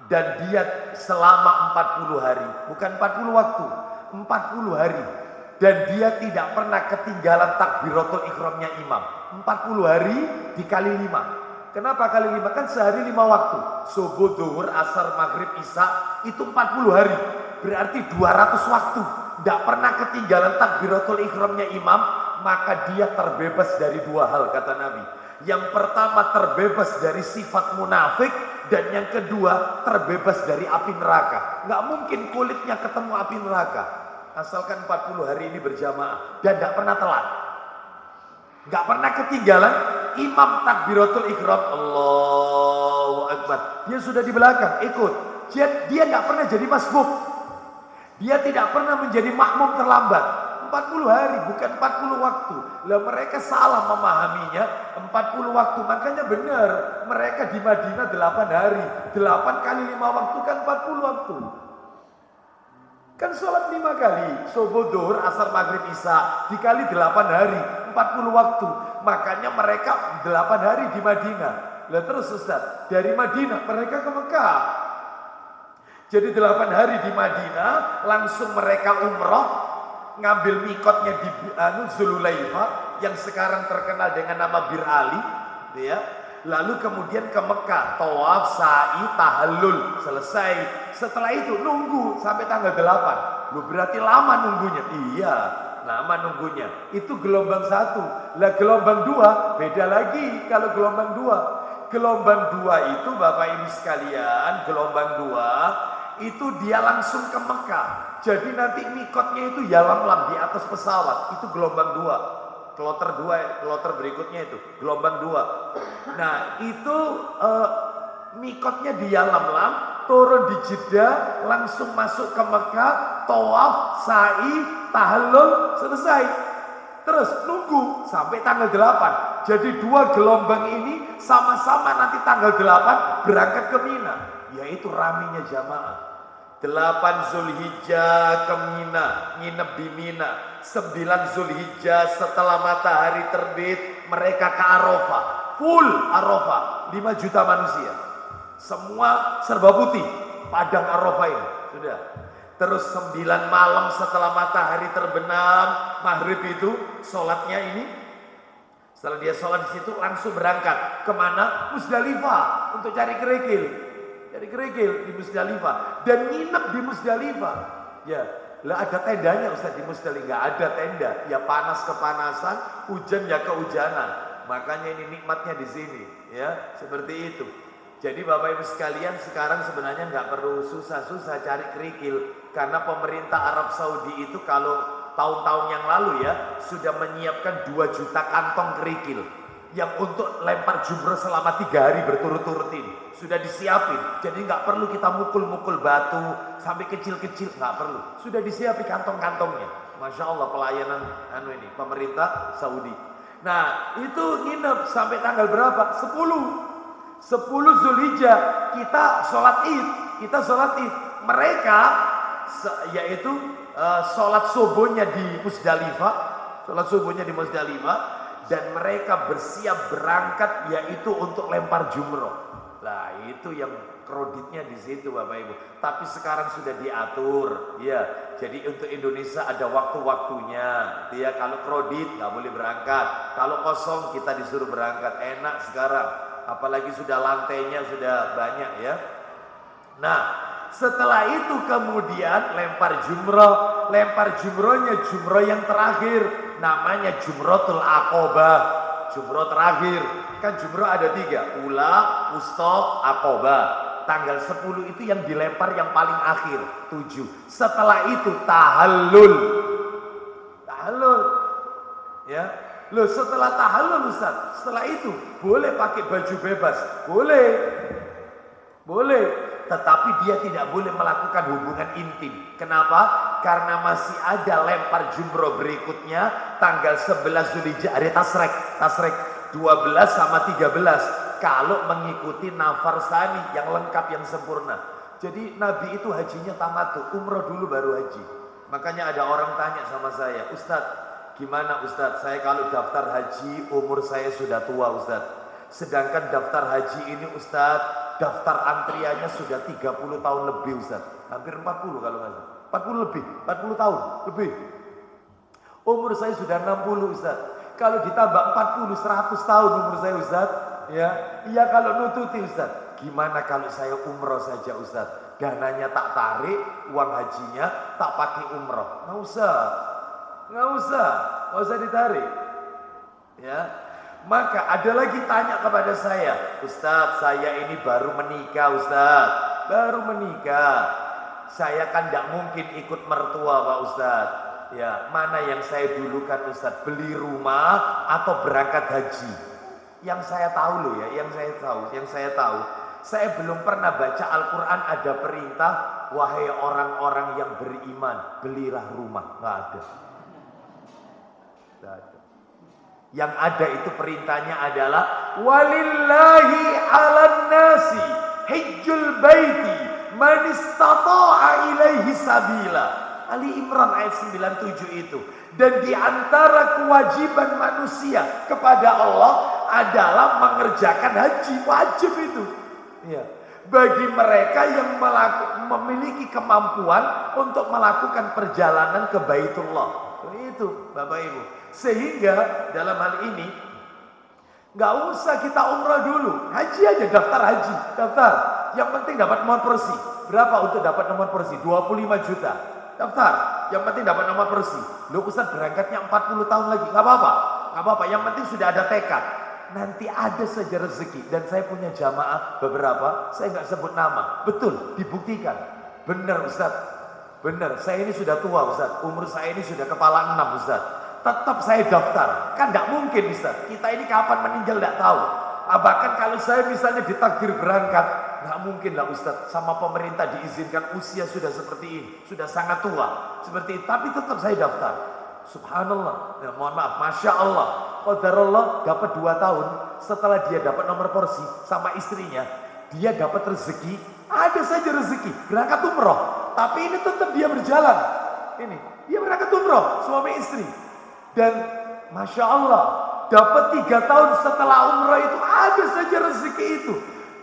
dan dia selama 40 hari, bukan 40 waktu, 40 hari, dan dia tidak pernah ketinggalan takbiratul ihramnya imam. 40 hari dikali 5. Kenapa kali 5? Kan sehari 5 waktu. Subuh, zuhur, asar, maghrib, isya, itu 40 hari. Berarti 200 waktu. Tidak pernah ketinggalan takbiratul ihramnya imam, maka dia terbebas dari 2 hal kata Nabi. Yang pertama terbebas dari sifat munafik, dan yang kedua terbebas dari api neraka. Nggak mungkin kulitnya ketemu api neraka. Asalkan 40 hari ini berjamaah dan tidak pernah telat. Nggak pernah ketinggalan imam takbiratul ihram, Allahu Akbar. Dia sudah di belakang ikut. dia nggak pernah jadi masbuk. Dia tidak pernah menjadi makmum terlambat. 40 hari bukan 40 waktu. Lah mereka salah memahaminya 40 waktu. Makanya benar, mereka di Madinah 8 hari. 8 kali 5 waktu kan 40 waktu. Kan sholat 5 kali, subuh, zuhur, asar, maghrib, isya, dikali 8 hari, 40 waktu. Makanya mereka 8 hari di Madinah. Lah terus Ustaz, dari Madinah mereka ke Mekah. Jadi 8 hari di Madinah, langsung mereka umroh, ngambil mikotnya di Zulhulaifah, yang sekarang terkenal dengan nama Bir Ali, ya. Lalu kemudian ke Mekah, tawaf, sa'i, tahallul, selesai. Setelah itu nunggu sampai tanggal 8. Lu berarti lama nunggunya. Iya, lama nunggunya. Itu gelombang 1. Lah gelombang 2 beda lagi. Kalau gelombang 2, gelombang 2 itu Bapak Ibu sekalian, gelombang 2 itu dia langsung ke Mekah. Jadi nanti mikotnya itu yalam-lam di atas pesawat. Itu gelombang 2. Kloter 2, kloter berikutnya itu gelombang 2. Nah itu mikotnya di Yalamlam, turun di Jeddah, langsung masuk ke Mekah, tawaf, sa'i, tahallul, selesai. Terus nunggu sampai tanggal 8. Jadi 2 gelombang ini sama-sama nanti tanggal 8 berangkat ke Mina, yaitu raminya jamaah. 8 Zulhijjah ke Mina, nginep di Mina. 9 Zulhijjah setelah matahari terbit mereka ke Arafah. Full Arafah, 5 juta manusia. Semua serba putih, padang Arafah ini. Sudah. Terus 9 malam setelah matahari terbenam, maghrib itu sholatnya ini. Setelah dia sholat di situ langsung berangkat kemana? Musdalifah untuk cari kerikil. Cari kerikil di Musdalifah dan nginep di Musdalifah. Ya, lah ada tendanya Ustaz di Musdalifah? Nggak ada tenda. Ya panas kepanasan, hujan ya kehujanan. Makanya ini nikmatnya di sini, ya seperti itu. Jadi Bapak Ibu sekalian sekarang sebenarnya nggak perlu susah-susah cari kerikil karena pemerintah Arab Saudi itu kalau tahun-tahun yang lalu ya sudah menyiapkan 2 juta kantong kerikil yang untuk lempar jumroh selama 3 hari berturut-turut ini. Sudah disiapin, jadi nggak perlu kita mukul-mukul batu sampai kecil-kecil, nggak perlu. Sudah disiapin kantong-kantongnya. Masya Allah pelayanan ini pemerintah Saudi. Nah itu nginep sampai tanggal berapa? 10 Zulhijjah kita sholat id. Mereka yaitu sholat subuhnya di Musdalifah, dan mereka bersiap berangkat yaitu untuk lempar jumroh. Lah itu yang kreditnya di situ Bapak Ibu. Tapi sekarang sudah diatur, ya. Jadi untuk Indonesia ada waktu-waktunya. Ya kalau kredit nggak boleh berangkat. Kalau kosong kita disuruh berangkat. Enak sekarang. Apalagi sudah lantainya sudah banyak ya. Nah setelah itu kemudian lempar jumroh. Lempar jumrohnya jumroh yang terakhir. Namanya Jumratul Aqobah. Jumroh terakhir. Kan jumroh ada 3. Ula, wusta, Aqobah. Tanggal 10 itu yang dilempar yang paling akhir. 7. Setelah itu tahallul. Ya. Loh setelah tahallul Ustaz. Setelah itu boleh pakai baju bebas. Boleh. Tetapi dia tidak boleh melakukan hubungan intim. Kenapa? Karena masih ada lempar jumroh berikutnya tanggal 11 Zulhijjah hari tasrek 12 sama 13 kalau mengikuti nafar sani yang lengkap yang sempurna. Jadi Nabi itu hajinya tamattu, umroh dulu baru haji. Makanya ada orang tanya sama saya, Ustadz gimana Ustadz, saya kalau daftar haji umur saya sudah tua Ustadz. Sedangkan daftar haji ini Ustadz daftar antriannya sudah 30 tahun lebih Ustaz. Hampir 40 kalau nggak salah. 40 lebih, 40 tahun lebih. Umur saya sudah 60 Ustaz. Kalau ditambah 40, 100 tahun umur saya Ustaz. Ya, iya kalau nututi Ustaz. Gimana kalau saya umroh saja Ustaz? Dananya tak tarik, uang hajinya tak pakai umroh. Nggak usah ditarik. Ya. Maka ada lagi tanya kepada saya, Ustaz, saya ini baru menikah Ustaz, saya kan tidak mungkin ikut mertua Pak Ustaz. Ya, mana yang saya dulukan Ustaz, beli rumah atau berangkat haji? Yang saya tahu loh ya, yang saya tahu, Saya belum pernah baca Al-Quran ada perintah, wahai orang-orang yang beriman, belilah rumah. Nggak ada. Nggak ada. Yang ada itu perintahnya adalah walillahi 'alan nasi hajjul baiti man istata'a ilaihi sabila. Ali Imran ayat 97 itu. Dan di antara kewajiban manusia kepada Allah adalah mengerjakan haji, wajib itu. Ya. Bagi mereka yang memiliki kemampuan untuk melakukan perjalanan ke Baitullah. Itu Bapak Ibu. Sehingga dalam hal ini nggak usah kita umrah dulu, haji aja, daftar haji, daftar. Yang penting dapat nomor porsi. Berapa untuk dapat nomor porsi? 25 juta. Daftar. Yang penting dapat nomor porsi. Loh Ustaz berangkatnya 40 tahun lagi. Nggak apa-apa. Nggak apa-apa. Yang penting sudah ada tekad. Nanti ada saja rezeki. Dan saya punya jamaah beberapa. Saya nggak sebut nama. Betul. Dibuktikan. Benar Ustaz. Benar. Saya ini sudah tua Ustaz. Umur saya ini sudah kepala 6 Ustaz. Tetap saya daftar. Kan nggak mungkin Ustaz. Kita ini kapan meninggal nggak tahu. Bahkan kalau saya misalnya ditakdir berangkat, nggak mungkin lah Ustaz, sama pemerintah diizinkan usia sudah seperti ini, sudah sangat tua seperti itu, tapi tetap saya daftar. Subhanallah, ya, mohon maaf, Masya Allah, qadarullah dapat 2 tahun setelah dia dapat nomor porsi sama istrinya, dia dapat rezeki, ada saja rezeki, berangkat umroh, tapi ini tetap dia berjalan, ini dia berangkat umroh suami istri, dan Masya Allah dapat 3 tahun setelah umroh itu ada saja rezeki itu.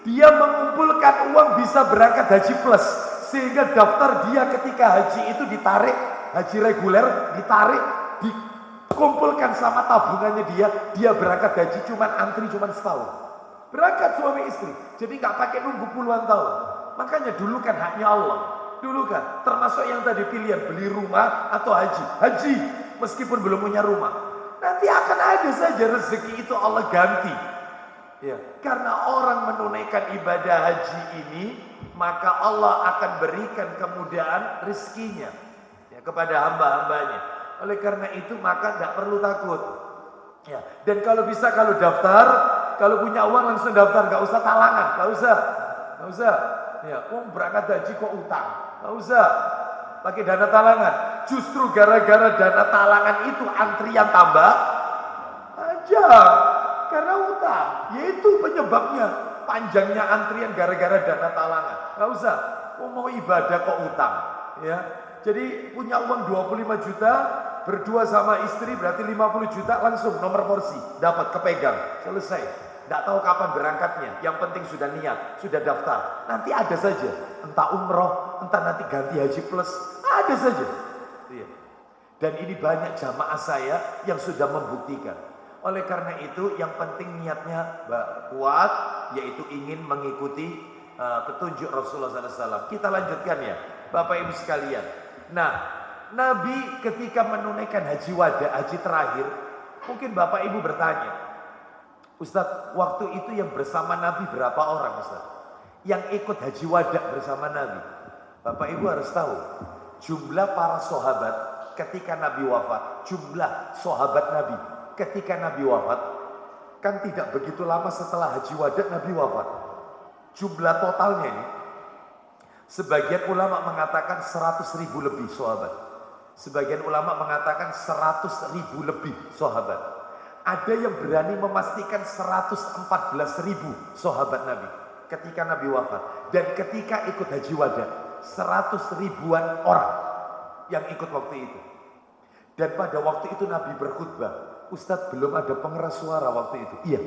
Dia mengumpulkan uang bisa berangkat haji plus. Sehingga daftar dia ketika haji itu ditarik, haji reguler ditarik, dikumpulkan sama tabungannya dia berangkat haji cuman antri cuman setahun. Berangkat suami istri. Jadi nggak pakai nunggu puluhan tahun. Makanya dulu kan haknya Allah. Dulu kan termasuk yang tadi pilihan beli rumah atau haji. Haji meskipun belum punya rumah. Nanti akan ada saja rezeki itu Allah ganti. Ya, karena orang menunaikan ibadah haji ini, maka Allah akan berikan kemudahan rezekinya ya, kepada hamba-hambanya. Oleh karena itu maka tidak perlu takut. Ya, dan kalau bisa kalau daftar, kalau punya uang langsung daftar, nggak usah talangan, nggak usah. Ya, berangkat haji kok utang, nggak usah. Pakai dana talangan. Justru gara-gara dana talangan itu antrian tambah aja. Karena utang. Yaitu penyebabnya. Panjangnya antrian gara-gara dana talangan. Gak usah. Mau ibadah kok utang. Ya. Jadi punya uang 25 juta. Berdua sama istri berarti 50 juta. Langsung nomor porsi. Dapat kepegang. Selesai. Tidak tahu kapan berangkatnya. Yang penting sudah niat. Sudah daftar. Nanti ada saja. Entah umroh. Entah nanti ganti haji plus. Ada saja. Iya. Dan ini banyak jamaah saya yang sudah membuktikan. Oleh karena itu yang penting niatnya kuat, yaitu ingin mengikuti petunjuk Rasulullah SAW. Kita lanjutkan ya, Bapak Ibu sekalian. Nah, Nabi ketika menunaikan haji wada, haji terakhir, mungkin Bapak Ibu bertanya, Ustadz, waktu itu yang bersama Nabi berapa orang Ustadz? Yang ikut haji wada bersama Nabi. Bapak Ibu harus tahu, jumlah para sahabat ketika Nabi wafat, jumlah sahabat Nabi ketika Nabi wafat, kan tidak begitu lama setelah haji wada Nabi wafat. Jumlah totalnya ini, sebagian ulama mengatakan 100.000 lebih sahabat. Sebagian ulama mengatakan 100.000 lebih sahabat. Ada yang berani memastikan 114.000 sahabat Nabi ketika Nabi wafat. Dan ketika ikut haji wada, 100 ribuan orang yang ikut waktu itu. Dan pada waktu itu Nabi berkhutbah. Ustadz, belum ada pengeras suara waktu itu. Iya.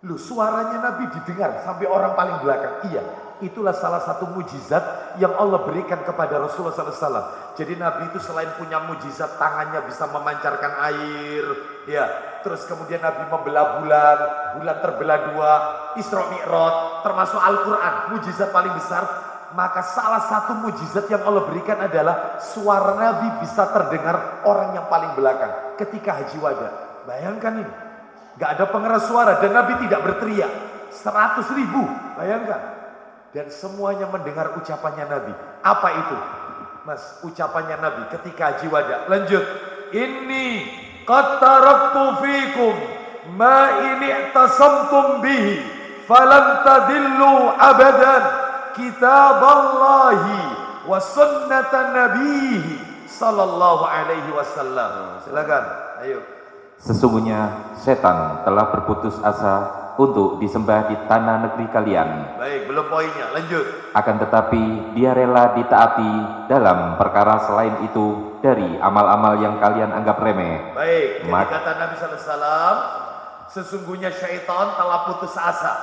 Loh, suaranya Nabi didengar sampai orang paling belakang. Iya. Itulah salah satu mujizat yang Allah berikan kepada Rasulullah SAW. Jadi Nabi itu selain punya mujizat, tangannya bisa memancarkan air. Ya. Terus kemudian Nabi membelah bulan. Bulan terbelah 2. Isra Mi'raj. Termasuk Al-Quran. Mujizat paling besar. Maka salah satu mujizat yang Allah berikan adalah suara Nabi bisa terdengar orang yang paling belakang ketika haji wada. Bayangkan ini, gak ada pengeras suara dan Nabi tidak berteriak. 100.000, bayangkan. Dan semuanya mendengar ucapannya Nabi. Apa itu? Mas, ucapannya Nabi ketika haji wada. Lanjut. Inni qad taraktu fikum ma ini tasamtum bihi falan tadillu abadan kitaballahi wa sunnatan nabihi sallallahu alaihi wasallam. Silakan, ayo. Sesungguhnya setan telah berputus asa untuk disembah di tanah negeri kalian. Baik, belum poinnya, lanjut. Akan tetapi dia rela ditaati dalam perkara selain itu dari amal-amal yang kalian anggap remeh. Baik, jadi kata Nabi SAW, sesungguhnya syaitan telah putus asa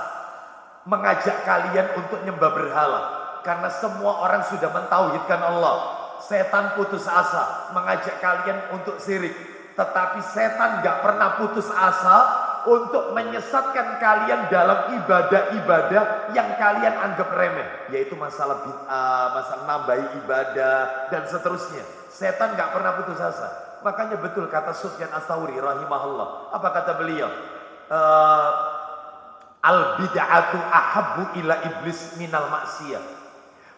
mengajak kalian untuk nyembah berhala. Karena semua orang sudah mentauhidkan Allah. Setan putus asa mengajak kalian untuk syirik. Tetapi setan gak pernah putus asa untuk menyesatkan kalian dalam ibadah-ibadah yang kalian anggap remeh, yaitu masalah bid'ah, masalah nambahi ibadah dan seterusnya. Setan gak pernah putus asa. Makanya betul kata Sufyan Ats-Tsauri rahimahullah. Apa kata beliau? Al bid'atu ahabbu ila iblis minal maksiyah.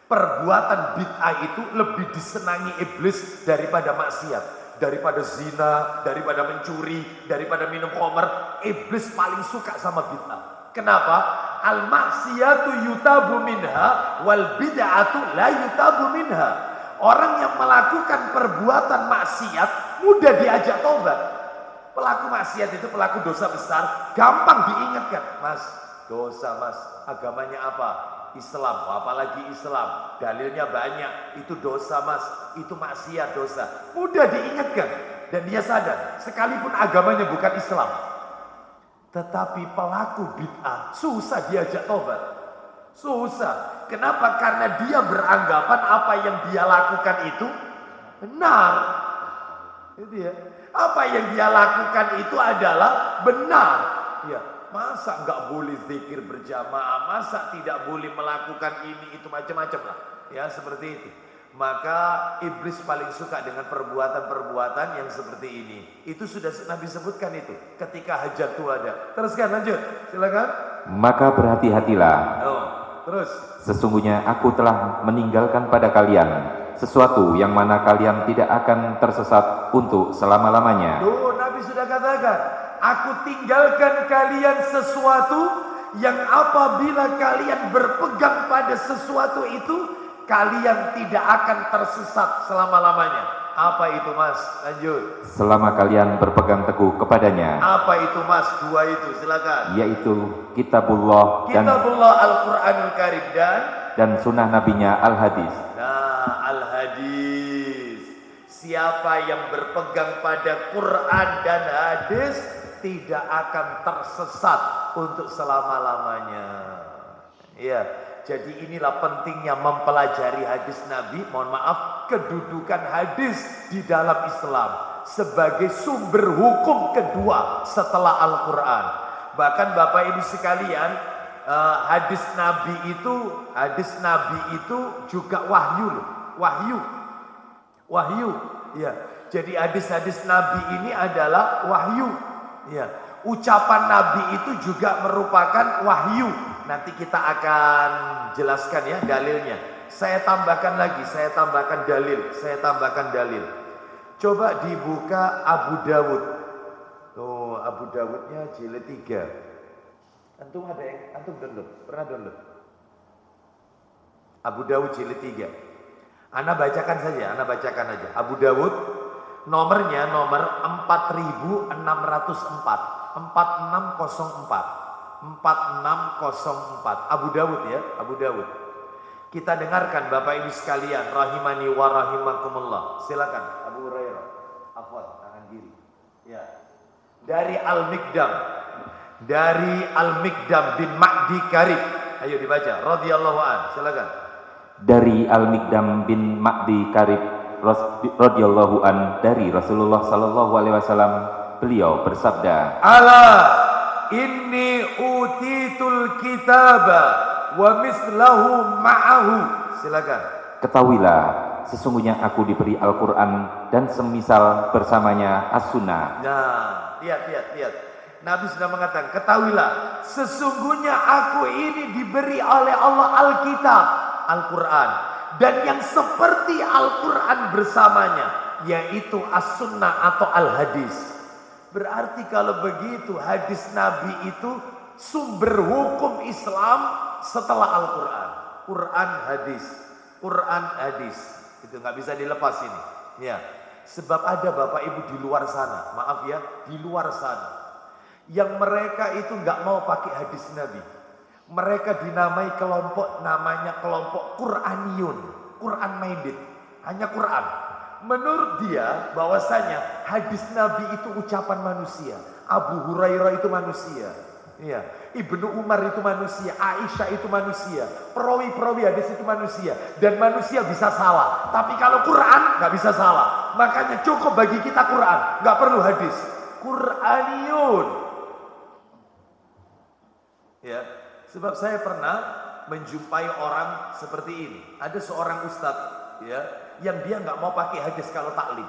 Perbuatan bid'ah itu lebih disenangi iblis daripada maksiat. Daripada zina, daripada mencuri, daripada minum khamr, iblis paling suka sama bid'ah. Kenapa? Al maksiyatu yutabu minha wal bid'atu la yutabu minha. Orang yang melakukan perbuatan maksiat mudah diajak tobat. Pelaku maksiat itu pelaku dosa besar, gampang diingatkan. Mas, dosa mas, agamanya apa? Islam, apalagi Islam, dalilnya banyak, itu dosa mas, itu maksiat dosa, mudah diingatkan dan dia sadar sekalipun agamanya bukan Islam. Tetapi pelaku bid'ah susah diajak tobat, susah. Kenapa? Karena dia beranggapan apa yang dia lakukan itu benar. Itu ya, apa yang dia lakukan itu adalah benar. Ya. Masa nggak boleh zikir berjamaah, masa tidak boleh melakukan ini itu macam-macam lah, ya seperti itu. Maka iblis paling suka dengan perbuatan-perbuatan yang seperti ini. Itu sudah Nabi sebutkan itu ketika Hajjatul Wada. Teruskan, lanjut, silakan. Maka berhati-hatilah. Oh, terus. Sesungguhnya aku telah meninggalkan pada kalian sesuatu yang mana kalian tidak akan tersesat untuk selama-lamanya. Tuh, Nabi sudah katakan. Aku tinggalkan kalian sesuatu yang apabila kalian berpegang pada sesuatu itu, kalian tidak akan tersesat selama-lamanya. Apa itu mas? Lanjut. Selama kalian berpegang teguh kepadanya. Apa itu mas? Dua itu, silakan. Yaitu kitabullah Al-Quranul Karim dan sunnah nabinya Al-Hadis. Nah, Al-Hadis. Siapa yang berpegang pada Quran dan hadis tidak akan tersesat untuk selama-lamanya. Ya, jadi inilah pentingnya mempelajari hadis Nabi. Mohon maaf, kedudukan hadis di dalam Islam sebagai sumber hukum kedua setelah Al-Quran. Bahkan Bapak Ibu sekalian, hadis Nabi itu juga wahyu loh. Wahyu. Ya, jadi hadis-hadis Nabi ini adalah wahyu. Ya, ucapan Nabi itu juga merupakan wahyu. Nanti kita akan jelaskan ya dalilnya. Saya tambahkan dalil. Coba dibuka Abu Dawud. Tuh, Abu Dawudnya jilid 3. Antum ada yang pernah download? Abu Dawud jilid 3. Ana bacakan saja. Abu Dawud nomornya nomor 4604. 4604. Abu Dawud ya, Abu Dawud. Kita dengarkan Bapak Ibu sekalian, rahimani wa rahimakumullah. Silakan Abu Hurairah. Afwan, tangan kiri. Ya. Dari Al-Mikdam bin Ma'di Karib. Ayo dibaca, radhiyallahu an. Silakan. Dari Al-Mikdam bin Ma'di Karib radhiyallahu an, dari Rasulullah sallallahu alaihi wasallam, beliau bersabda, "Ala inni utitul kitaba wa mislahu ma'ahu." Silakan. Ketahuilah, sesungguhnya aku diberi Al-Quran dan semisal bersamanya As-Sunnah. Nah, lihat. Nabi sudah mengatakan, ketahuilah, sesungguhnya aku ini diberi oleh Allah Alkitab, Al-Quran, dan yang seperti Al-Quran bersamanya, yaitu As-Sunnah atau Al-Hadis. Berarti kalau begitu hadis Nabi itu sumber hukum Islam setelah Al-Quran. Quran hadis, Quran hadis. Itu nggak bisa dilepas ini. Ya, sebab ada Bapak Ibu di luar sana, maaf ya, di luar sana, yang mereka itu nggak mau pakai hadis Nabi. Mereka dinamai kelompok, namanya kelompok Quraniyun, Quran minded, hanya Quran. Menurut dia bahwasanya hadis Nabi itu ucapan manusia, Abu Hurairah itu manusia, ya, Ibnu Umar itu manusia, Aisyah itu manusia, perawi-perawi hadis itu manusia, dan manusia bisa salah. Tapi kalau Quran nggak bisa salah, makanya cukup bagi kita Quran, nggak perlu hadis. Quraniyun, ya. Sebab saya pernah menjumpai orang seperti ini. Ada seorang ustadz, ya, yang dia nggak mau pakai hadis kalau taklim.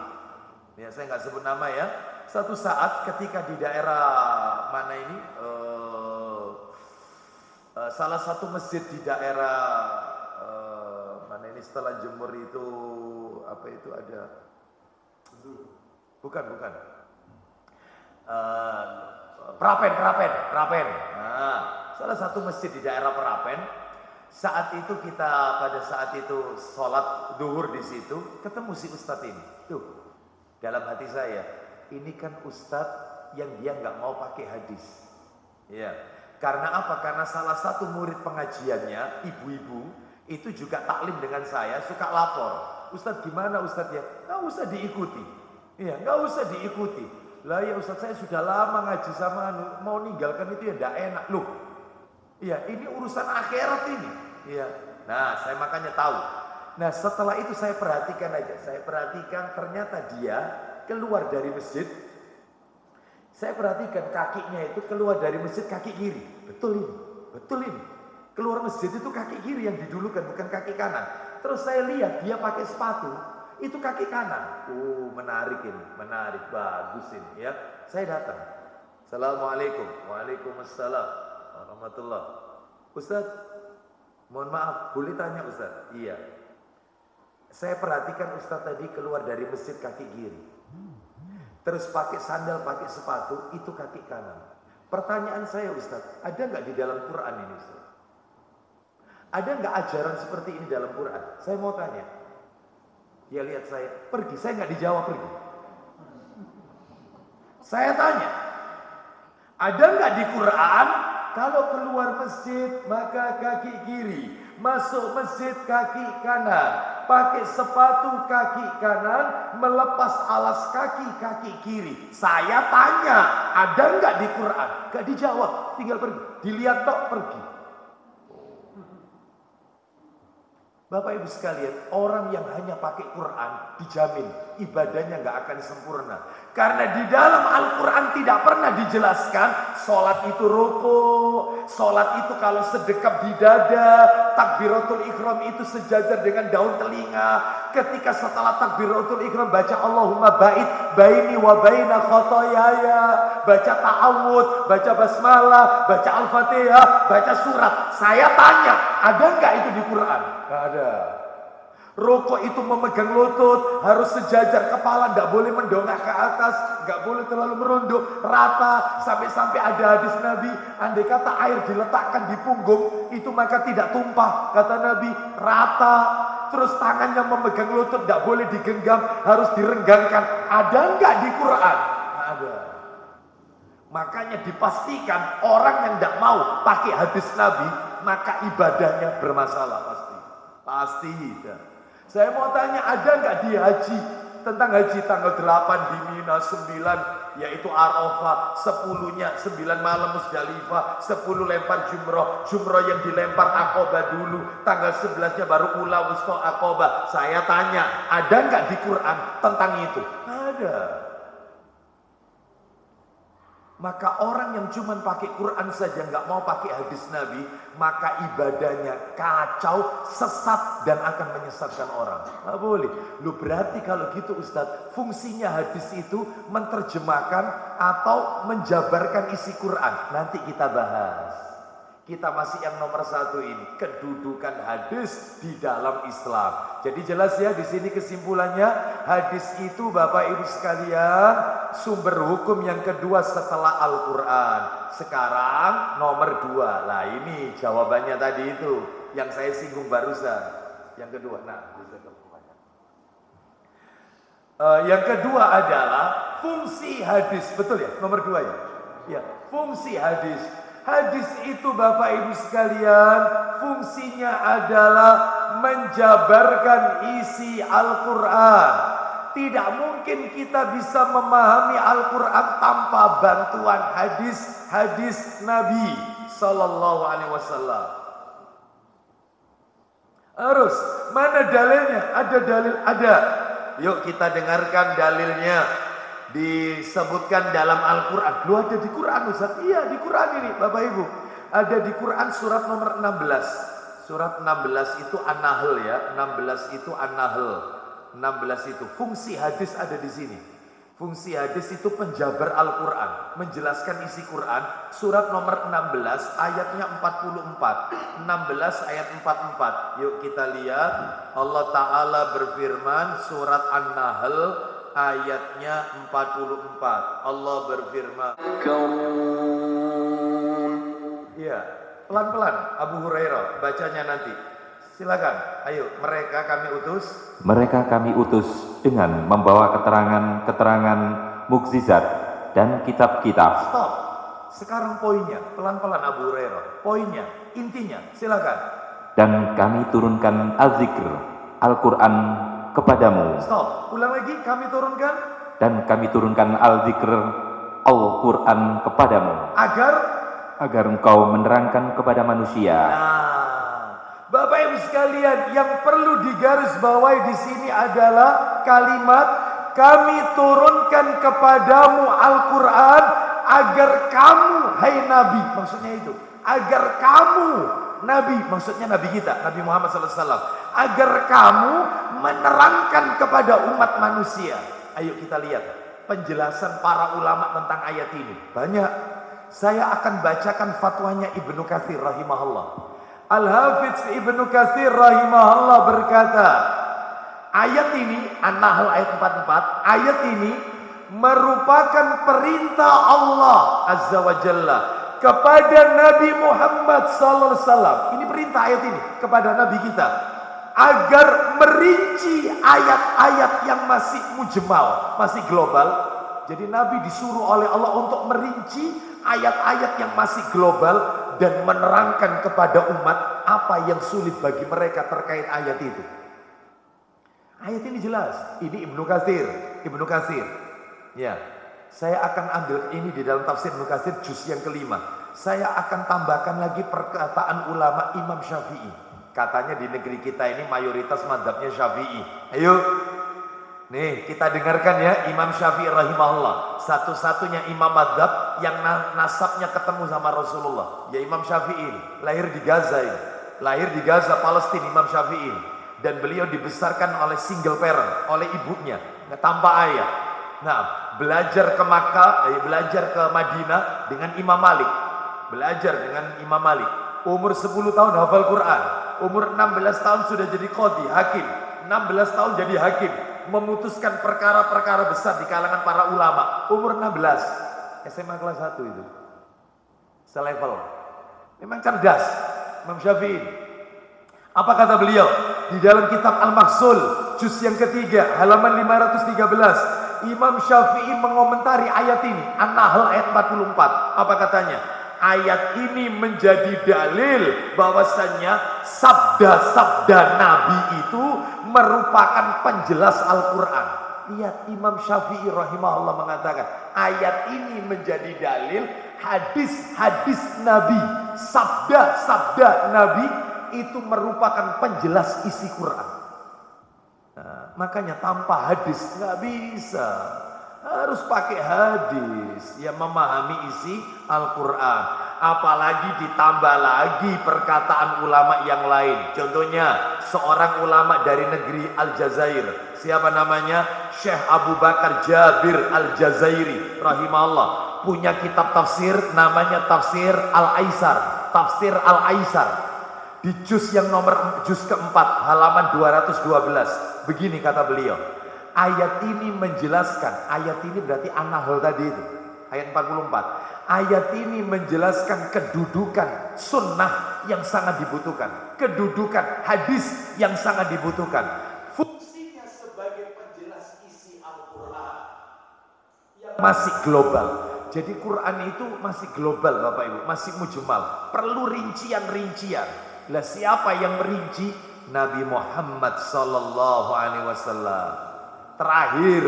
Ya, saya nggak sebut nama ya. Satu saat ketika di daerah mana ini, salah satu masjid di daerah mana ini setelah Jember itu, apa itu ada? Bukan. Prapen. Nah, salah satu masjid di daerah Prapen. Saat itu kita pada saat itu sholat duhur di situ, ketemu si ustadz ini. Tuh, dalam hati saya, ini kan ustadz yang dia nggak mau pakai hadis. Ya, karena apa? Karena salah satu murid pengajiannya, ibu-ibu, itu juga taklim dengan saya, suka lapor. Ustadz gimana ustadz ya? Nggak usah diikuti. Iya, nggak usah diikuti. Lah ya ustadz, saya sudah lama ngaji sama mau ninggalkan itu ya nggak enak loh. Iya, ini urusan akhirat ini. Iya. Nah, saya makanya tahu. Nah, setelah itu saya perhatikan aja. Saya perhatikan ternyata dia keluar dari masjid. Saya perhatikan kakinya itu keluar dari masjid kaki kiri. Betul ini. Keluar masjid itu kaki kiri yang didulukan, bukan kaki kanan. Terus saya lihat dia pakai sepatu, itu kaki kanan. Oh, menarik ini, menarik, bagus ini ya. Saya datang. Assalamualaikum. Waalaikumsalam warahmatullah. Ustadz, mohon maaf, boleh tanya Ustadz? Iya. Saya perhatikan Ustadz tadi keluar dari masjid kaki kiri. Terus pakai sandal, pakai sepatu, itu kaki kanan. Pertanyaan saya Ustadz, ada nggak di dalam Quran ini Ustadz? Ada nggak ajaran seperti ini dalam Quran? Saya mau tanya. Dia lihat saya, pergi. Saya nggak dijawab, pergi. Saya tanya, ada nggak di Quran? Kalau keluar masjid maka kaki kiri, masuk masjid kaki kanan, pakai sepatu kaki kanan, melepas alas kaki kiri. Saya tanya, ada nggak di Quran? Gak dijawab, tinggal pergi. Dilihat tok, pergi. Bapak Ibu sekalian, orang yang hanya pakai Quran dijamin ibadahnya nggak akan sempurna. Karena di dalam Al-Quran tidak pernah dijelaskan sholat itu rukuk, sholat itu kalau sedekap di dada, takbiratul ihram itu sejajar dengan daun telinga. Ketika setelah takbiratul ihram baca Allahumma ba'id baini wa baina khotoyaya, baca ta'awud, baca basmalah, baca al-fatihah, baca surat. Saya tanya, ada nggak itu di Quran? Nggak ada. Rukuk itu memegang lutut, harus sejajar kepala, nggak boleh mendongak ke atas, nggak boleh terlalu merunduk, rata. Sampai-sampai ada hadis Nabi, andai kata air diletakkan di punggung, itu maka tidak tumpah. Kata Nabi, rata. Terus tangannya memegang lutut, nggak boleh digenggam, harus direnggangkan. Ada nggak di Quran? Nggak ada. Makanya dipastikan orang yang nggak mau pakai hadis Nabi, maka ibadahnya bermasalah pasti. Pasti tidak. Saya mau tanya, ada nggak di haji? Tentang haji tanggal 8 di Mina, 9 yaitu Arafah, 10-nya 9 malam Musdalifah, 10 lempar jumroh yang dilempar Aqabah dulu, tanggal 11-nya baru ula wusta Aqabah. Saya tanya, ada nggak di Quran tentang itu? Ada. Maka orang yang cuma pakai Quran saja, nggak mau pakai hadis Nabi, maka ibadahnya kacau, sesat, dan akan menyesatkan orang. Nggak boleh. Lu berarti kalau gitu Ustadz, fungsinya hadis itu menerjemahkan atau menjabarkan isi Quran. Nanti kita bahas. Kita masih yang nomor satu ini, kedudukan hadis di dalam Islam. Jadi jelas ya di sini kesimpulannya, hadis itu Bapak Ibu sekalian sumber hukum yang kedua setelah Al-Quran. Sekarang nomor dua. Nah ini jawabannya tadi itu yang saya singgung barusan. Yang kedua, yang kedua adalah fungsi hadis, betul ya? Nomor dua ya? Ya, fungsi hadis. Hadis itu Bapak Ibu sekalian fungsinya adalah menjabarkan isi Al-Quran. Tidak mungkin kita bisa memahami Al-Quran tanpa bantuan hadis Nabi Sallallahu Alaihi Wasallam. Harus, mana dalilnya? Ada dalil, ada. Yuk kita dengarkan dalilnya. Disebutkan dalam Al-Quran. Lu ada di Quran Ustaz? Iya di Quran ini Bapak Ibu. Ada di Quran surat nomor 16. Surat 16 itu An-Nahl ya. 16 itu An-Nahl. 16 itu fungsi hadis ada di sini. Fungsi hadis itu penjabar Al-Quran, menjelaskan isi Quran. Surat nomor 16 ayatnya 44. 16 ayat 44. Yuk kita lihat. Allah Ta'ala berfirman surat An-Nahl ayatnya 44. Allah berfirman. Iya, pelan-pelan Abu Hurairah bacanya nanti. Silakan. Ayo, mereka kami utus dengan membawa keterangan mukjizat dan kitab-kitab. Stop. Sekarang poinnya, pelan-pelan Abu Hurairah. Poinnya, intinya, silakan. Dan kami turunkan al-zikr, Al-Quran kepadamu. Stop. Ulang lagi, kami turunkan. Dan kami turunkan al-zikr, Al-Quran kepadamu. Agar engkau menerangkan kepada manusia. Nah, Bapak Ibu sekalian, yang perlu digarisbawahi di sini adalah kalimat kami turunkan kepadamu Al-Quran agar kamu, hai Nabi, maksudnya itu, agar kamu, Nabi, maksudnya Nabi kita, Nabi Muhammad SAW, agar kamu menerangkan kepada umat manusia. Ayo kita lihat penjelasan para ulama tentang ayat ini. Banyak. Saya akan bacakan fatwanya Ibnu Katsir rahimahullah. Al-Hafidz Ibnu Katsir rahimahullah berkata, ayat ini, An-Nahl ayat 44, ayat ini merupakan perintah Allah Azza wa Jalla kepada Nabi Muhammad sallallahu alaihi wasallam. Ini perintah ayat ini kepada Nabi kita agar merinci ayat-ayat yang masih mujmal, masih global. Jadi Nabi disuruh oleh Allah untuk merinci ayat-ayat yang masih global dan menerangkan kepada umat apa yang sulit bagi mereka terkait ayat itu. Ayat ini jelas. Ini Ibnu Katsir. Ya, saya akan ambil ini di dalam tafsir Ibnu Katsir juz yang kelima. Saya akan tambahkan lagi perkataan ulama Imam Syafi'i. Katanya di negeri kita ini mayoritas mazhabnya Syafi'i. Ayo, nih kita dengarkan ya Imam Syafi'i rahimahullah. Satu-satunya imam mazhab yang nasabnya ketemu sama Rasulullah. Ya Imam Syafi'i, lahir di Gaza ini. Lahir di Gaza, Palestina, Imam Syafi'i. Dan beliau dibesarkan oleh single parent, oleh ibunya, tanpa ayah. Nah, belajar ke Makkah, belajar ke Madinah dengan Imam Malik. Belajar dengan Imam Malik. Umur 10 tahun hafal Quran. Umur 16 tahun sudah jadi qadhi, hakim. 16 tahun jadi hakim. Memutuskan perkara-perkara besar di kalangan para ulama. Umur 16. SMA kelas 1 itu. Selevel. Memang cerdas. Imam Syafi'i. Apa kata beliau? Di dalam kitab Al-Mahsul, juz yang ketiga, halaman 513. Imam Syafi'i mengomentari ayat ini. An-Nahl ayat 44. Apa katanya? Ayat ini menjadi dalil bahwasannya sabda-sabda Nabi itu merupakan penjelas Al-Quran. Lihat Imam Syafi'i rahimahullah mengatakan ayat ini menjadi dalil hadis-hadis Nabi, sabda-sabda Nabi itu merupakan penjelas isi Quran. Nah, makanya tanpa hadis nggak bisa. Harus pakai hadis yang memahami isi Al-Quran. Apalagi ditambah lagi perkataan ulama yang lain. Contohnya seorang ulama dari negeri Aljazair. Siapa namanya? Syekh Abu Bakar Jabir Al-Jazairi rahimahullah. Punya kitab tafsir namanya Tafsir Al-Aisar. Tafsir Al-Aisar di juz keempat halaman 212. Begini kata beliau. Ayat ini menjelaskan, ayat ini berarti An-Nahl tadi itu, ayat 44. Ayat ini menjelaskan kedudukan sunnah yang sangat dibutuhkan, kedudukan hadis yang sangat dibutuhkan. Fungsinya sebagai penjelas isi Al-Quran yang masih global. Jadi Quran itu masih global Bapak Ibu, masih mujmal, perlu rincian-rincian. Lah siapa yang merinci? Nabi Muhammad sallallahu alaihi wasallam. Terakhir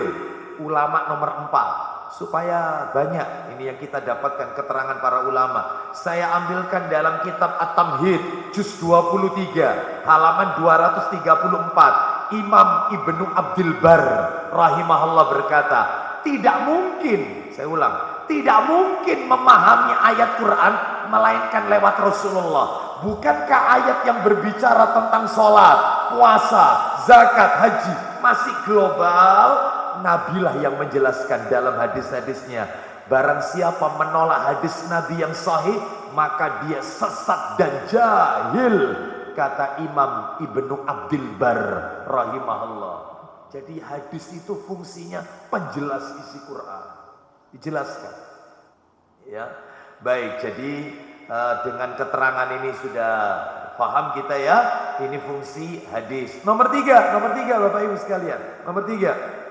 ulama nomor 4. Supaya banyak ini yang kita dapatkan keterangan para ulama. Saya ambilkan dalam kitab At-Tamhid juz 23 halaman 234. Imam Ibnu Abdul Bar rahimahullah berkata, tidak mungkin, saya ulang, tidak mungkin memahami ayat Quran melainkan lewat Rasulullah. Bukankah ayat yang berbicara tentang sholat, puasa, zakat, haji masih global? Nabilah yang menjelaskan dalam hadis-hadisnya. Barang siapa menolak hadis Nabi yang sahih, maka dia sesat dan jahil, kata Imam Ibnu Abdul Bar rahimahullah. Jadi hadis itu fungsinya penjelas isi Quran, dijelaskan. Ya, baik. Jadi dengan keterangan ini sudah paham kita ya. Ini fungsi hadis. Nomor tiga Bapak Ibu sekalian. Nomor 3.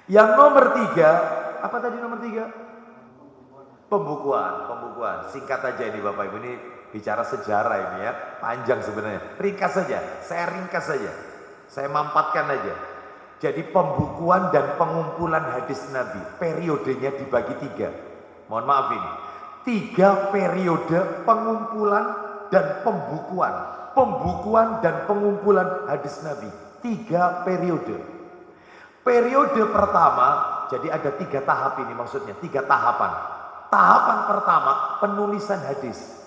Yang nomor 3, apa tadi nomor 3? Pembukuan. Singkat aja ini Bapak Ibu, ini bicara sejarah ini ya, panjang sebenarnya. Ringkas saja, saya ringkas saja. Saya mampatkan aja. Jadi pembukuan dan pengumpulan hadis Nabi, periodenya dibagi 3. Mohon maaf ini. 3 periode pengumpulan dan pembukuan. Pembukuan dan pengumpulan hadis Nabi. 3 periode. Periode pertama, jadi ada 3 tahap ini maksudnya, 3 tahapan. Tahapan pertama, penulisan hadis.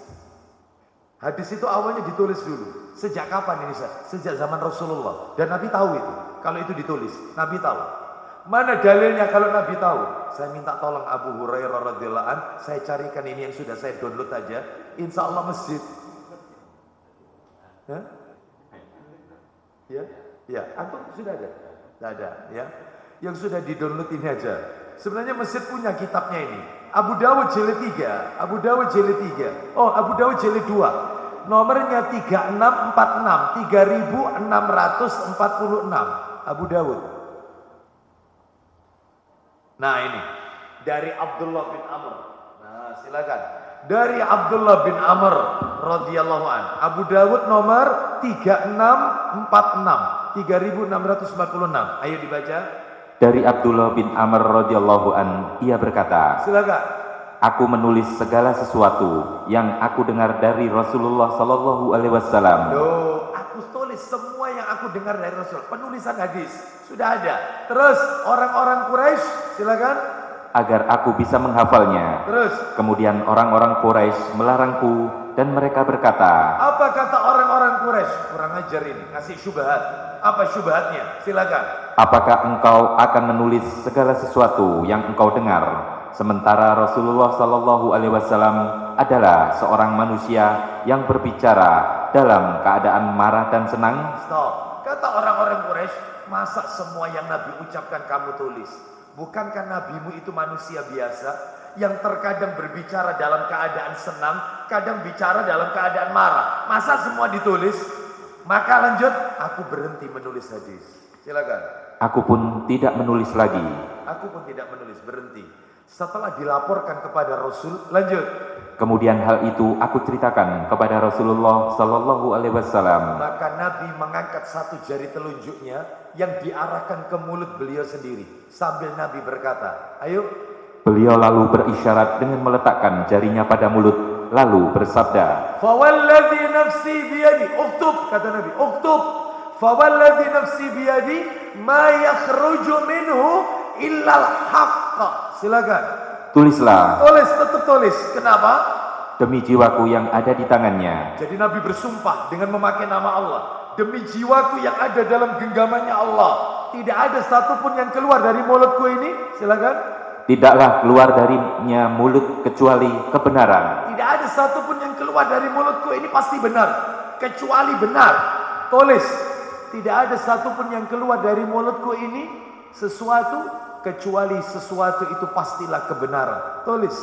Hadis itu awalnya ditulis dulu. Sejak kapan ini? Sejak zaman Rasulullah. Dan Nabi tahu itu. Kalau itu ditulis, Nabi tahu. Mana dalilnya kalau Nabi tahu? Saya minta tolong Abu Hurairah radhiyallahu an, saya carikan ini yang sudah saya download aja. Insya Allah masjid. Hah? Ya, antum sudah ada? Tidak ada, ya. Yang sudah di-download ini aja. Sebenarnya masjid punya kitabnya ini. Abu Dawud jilid 3. Abu Dawud jilid 3. Oh, Abu Dawud jilid 2. Nomornya 3646. 3646. Abu Dawud. Nah ini. Dari Abdullah bin Amr. Nah silakan. Dari Abdullah bin Amr radhiyallahu an. Abu Dawud nomor 3646. 3646. Ayo dibaca. Dari Abdullah bin Amr radhiyallahu an, ia berkata, Silakan. Aku menulis segala sesuatu yang aku dengar dari Rasulullah sallallahu alaihi wasallam. Loh, aku tulis semua yang aku dengar dari Rasul. Penulisan hadis sudah ada. Terus orang-orang Quraisy, silakan. Agar aku bisa menghafalnya. Terus. Kemudian orang-orang Quraisy melarangku dan mereka berkata, Apa kata orang-orang Quraisy? Kurang ajar ini, ngasih syubhat. Apa syubhatnya? Silakan. apakah engkau akan menulis segala sesuatu yang engkau dengar, sementara Rasulullah sallallahu alaihi wasallam adalah seorang manusia yang berbicara dalam keadaan marah dan senang? Stop. Kata orang-orang Quraisy, masa semua yang Nabi ucapkan kamu tulis? Bukankah nabimu itu manusia biasa yang terkadang berbicara dalam keadaan senang, kadang bicara dalam keadaan marah? Masa semua ditulis? Maka lanjut, aku berhenti menulis hadis. Silakan. Aku pun tidak menulis lagi. Aku pun tidak menulis, berhenti. Setelah dilaporkan kepada Rasul, lanjut. Kemudian hal itu aku ceritakan kepada Rasulullah sallallahu alaihi wasallam. Maka Nabi mengangkat satu jari telunjuknya yang diarahkan ke mulut beliau sendiri. Sambil Nabi berkata, ayo. Beliau lalu berisyarat dengan meletakkan jarinya pada mulut, lalu bersabda, Fawalladhi nafsi biyadi, uktub, kata Nabi, uktub. Fawalladhi nafsi biyadi, ma yakhruju minhu illal haqqa. Silakan. tulislah, Tulis, tetap tulis. Kenapa? demi jiwaku yang ada di tangannya. Jadi Nabi bersumpah dengan memakai nama Allah. Demi jiwaku yang ada dalam genggamannya Allah, tidak ada satupun yang keluar dari mulutku ini. Silakan. Tidaklah keluar darinya mulut kecuali kebenaran. Tidak ada satupun yang keluar dari mulutku ini pasti benar, kecuali benar. Tulis, tidak ada satupun yang keluar dari mulutku ini sesuatu kecuali sesuatu itu pastilah kebenaran. Tulis.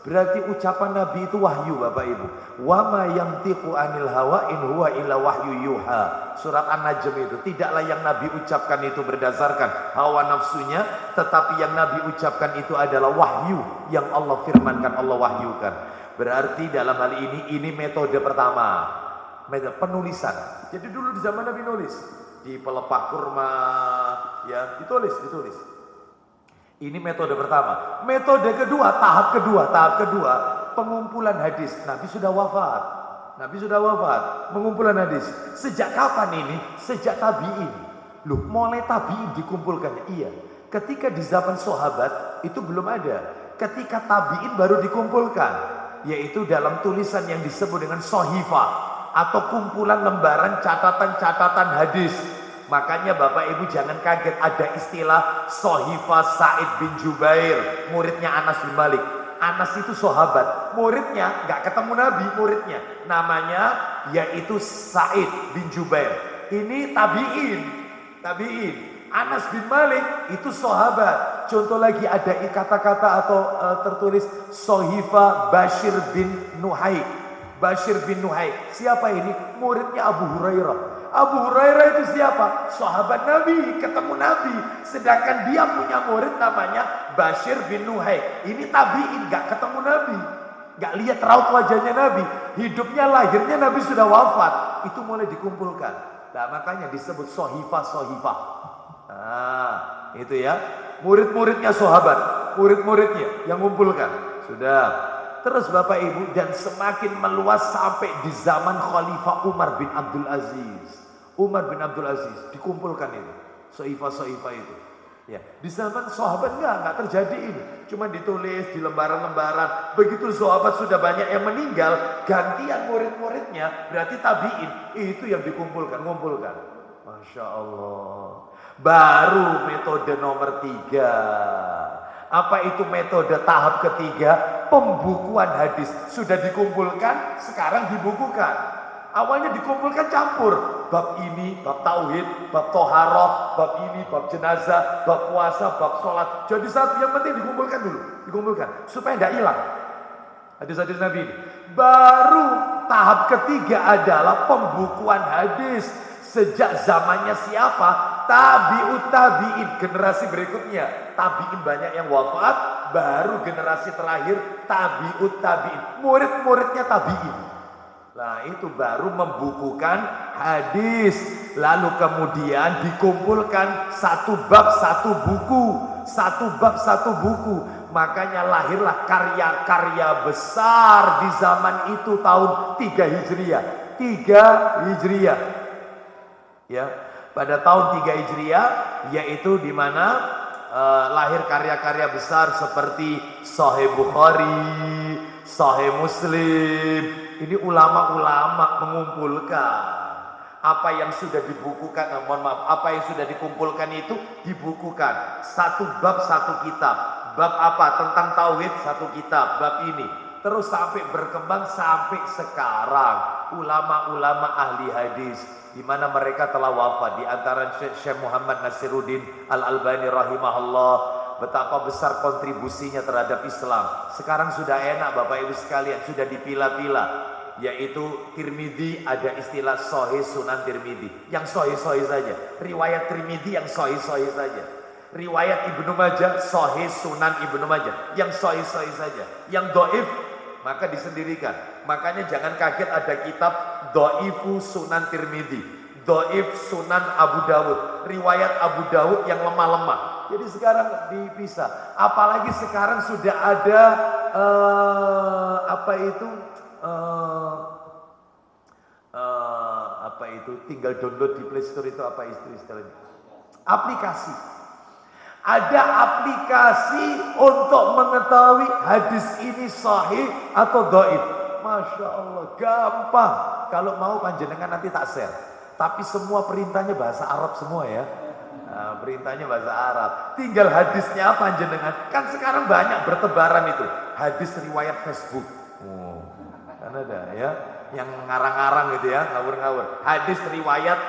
Berarti ucapan Nabi itu wahyu, Bapak Ibu. Wa ma yantiqu anil hawa in huwa illa wahyu yuha. Surat An-Najm itu. Tidaklah yang Nabi ucapkan itu berdasarkan hawa nafsunya, tetapi yang Nabi ucapkan itu adalah wahyu yang Allah firmankan, Allah wahyukan. Berarti dalam hal ini metode pertama, metode penulisan. Jadi dulu di zaman Nabi nulis di pelepah kurma, ya ditulis. Ini metode pertama. Metode kedua, tahap kedua, pengumpulan hadis. Nabi sudah wafat. Pengumpulan hadis. Sejak kapan ini? Sejak tabi'in. Loh, mulai tabi'in dikumpulkannya. Iya. Ketika di zaman sahabat itu belum ada. Ketika tabi'in baru dikumpulkan, yaitu dalam tulisan yang disebut dengan sohifah atau kumpulan lembaran catatan-catatan hadis. Makanya Bapak Ibu jangan kaget ada istilah Sohifah Sa'id bin Jubair, muridnya Anas bin Malik. Anas itu sahabat, muridnya nggak ketemu Nabi, muridnya namanya yaitu Sa'id bin Jubair. Ini tabi'in. Anas bin Malik itu sahabat. Contoh lagi ada kata-kata atau tertulis Sohifah Bashir bin Nuhaik. Siapa ini? Muridnya Abu Hurairah. Abu Hurairah itu siapa? Sahabat Nabi, ketemu Nabi. Sedangkan dia punya murid namanya Bashir bin Nuhaik. Ini tabi'in, gak ketemu Nabi, gak lihat raut wajahnya Nabi. Hidupnya, lahirnya Nabi sudah wafat. Itu mulai dikumpulkan. Nah, makanya disebut sohifah. Nah, itu ya. Murid-muridnya sahabat, muridnya yang kumpulkan. Sudah. Terus Bapak Ibu, dan semakin meluas sampai di zaman Khalifah Umar bin Abdul Aziz. Dikumpulkan itu, sohifah itu. Ya, di zaman sahabat enggak terjadi ini. Cuma ditulis di lembaran-lembaran. Begitu sahabat sudah banyak yang meninggal, gantian murid-muridnya, berarti tabi'in. Itu yang dikumpulkan. Masya Allah. Baru metode nomor 3. Apa itu metode tahap ketiga? Pembukuan hadis. Sudah dikumpulkan, sekarang dibukukan. Awalnya dikumpulkan campur. Bab ini, bab tauhid, bab toharoh, bab ini, bab jenazah, bab puasa, bab sholat. Jadi satu, yang penting dikumpulkan dulu. Supaya tidak hilang hadis-hadis Nabi ini. Baru tahap ketiga adalah pembukuan hadis. Sejak zamannya siapa? Tabi'in, generasi berikutnya. Tabi'in banyak yang wafat, baru generasi terakhir tabi'in. Murid-muridnya tabi'in. Nah, itu baru membukukan hadis. Lalu kemudian dikumpulkan satu bab satu buku. Makanya lahirlah karya-karya besar di zaman itu tahun 3 Hijriah. Ya, pada tahun 3 Hijriah, yaitu di mana lahir karya-karya besar seperti Sahih Bukhari, Sahih Muslim. Ini ulama-ulama mengumpulkan apa yang sudah dibukukan. Apa yang sudah dikumpulkan itu dibukukan. Satu bab satu kitab. Bab apa? Tentang tauhid satu kitab. Bab ini. Terus sampai berkembang sampai sekarang. Ulama-ulama ahli hadis, di mana mereka telah wafat. Di antara Syekh Muhammad Nasiruddin Al-Albani rahimahullah. Betapa besar kontribusinya terhadap Islam. Sekarang sudah enak Bapak Ibu sekalian, sudah dipilah-pilah. Yaitu Tirmidzi, ada istilah Sahih Sunan Tirmidzi. Yang sahih-sahih saja. Riwayat Tirmidzi yang sahih-sahih saja. Riwayat Ibnu Majah, Sahih Sunan Ibnu Majah. Yang sahih-sahih saja. Yang dhaif maka disendirikan. Makanya jangan kaget ada kitab Dhaifu Sunan Tirmidzi, Dhaif Sunan Abu Dawud, riwayat Abu Dawud yang lemah-lemah. Jadi sekarang dipisah. Apalagi sekarang sudah ada tinggal download di Play Store itu apa istilahnya? Aplikasi. Ada aplikasi untuk mengetahui hadis ini sahih atau dhaif. Masya Allah, gampang. Kalau mau panjenengan nanti tak share. Tapi semua perintahnya bahasa Arab semua ya. Nah, perintahnya bahasa Arab. Tinggal hadisnya apa panjenengan? Kan sekarang banyak bertebaran itu hadis riwayat Facebook. Kan ada ya, yang ngarang-ngarang gitu ya, ngawur-ngawur. Hadis riwayat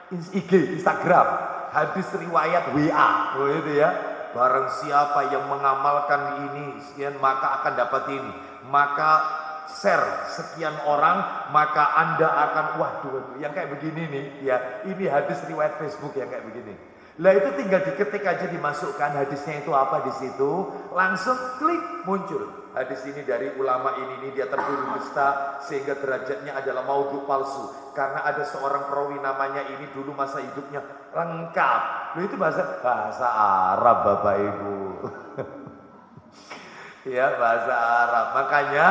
IG, Instagram, hadis riwayat WA, gitu ya. Barang siapa yang mengamalkan ini sekian maka akan dapat ini. Maka share sekian orang maka Anda akan waduh yang kayak begini nih ya. Ini hadis riwayat Facebook yang kayak begini. Lah itu tinggal diketik aja dimasukkan hadisnya itu apa di situ, langsung klik muncul. Hadis ini dari ulama ini dia terburu dusta sehingga derajatnya adalah maudhu palsu karena ada seorang perawi namanya ini dulu masa hidupnya lengkap. Loh itu bahasa Arab Bapak Ibu. Ya bahasa Arab. Makanya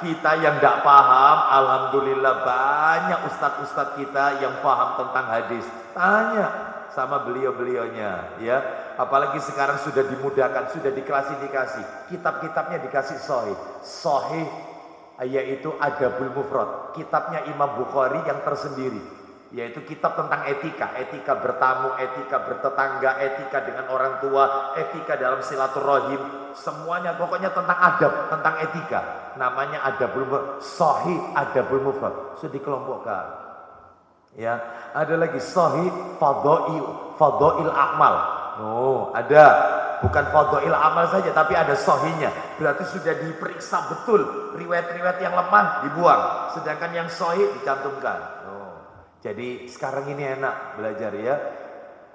kita yang tidak paham, alhamdulillah banyak ustadz-ustadz kita yang paham tentang hadis. Tanya sama beliau-beliaunya ya. Apalagi sekarang sudah dimudahkan, sudah diklasifikasi. Kitab-kitabnya dikasih sahih. Sahih yaitu Adabul Mufrad. Kitabnya Imam Bukhari yang tersendiri. Yaitu kitab tentang etika. Etika bertamu, etika bertetangga, etika dengan orang tua, etika dalam silaturahim. Semuanya pokoknya tentang adab, tentang etika. Namanya Adabul Mufrad. Sahih Adabul Mufrad. Sudah dikelompokkan. Ya, ada lagi Sahih Fadhail A'mal. Oh, ada. Bukan fadhail amal saja tapi ada sahihnya. Berarti sudah diperiksa betul. Riwayat-riwayat yang lemah dibuang, sedangkan yang sahih dicantumkan. Oh. Jadi sekarang ini enak belajar ya.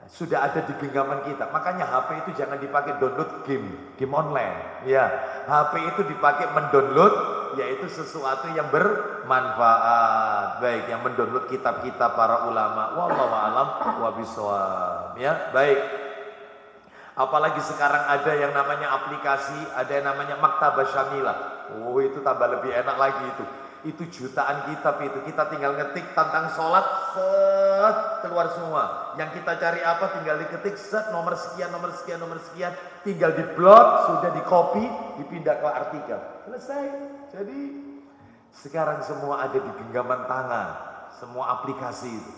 Sudah ada di genggaman kita. Makanya HP itu jangan dipakai download game online. Ya, HP itu dipakai mendownload yaitu sesuatu yang bermanfaat. Baik, yang mendownload kitab-kitab para ulama. Wallahu a'lam wa bishawab. Ya, baik. Apalagi sekarang ada yang namanya aplikasi, ada yang namanya Maktabah Syamilah. Oh, itu tambah lebih enak lagi itu. Itu jutaan kitab itu. Kita tinggal ngetik tentang sholat, set, keluar semua. Yang kita cari apa tinggal diketik, set, nomor sekian, nomor sekian, nomor sekian. Tinggal di blog, sudah di copy, dipindah ke artikel. Selesai. Jadi sekarang semua ada di genggaman tangan. Semua aplikasi itu.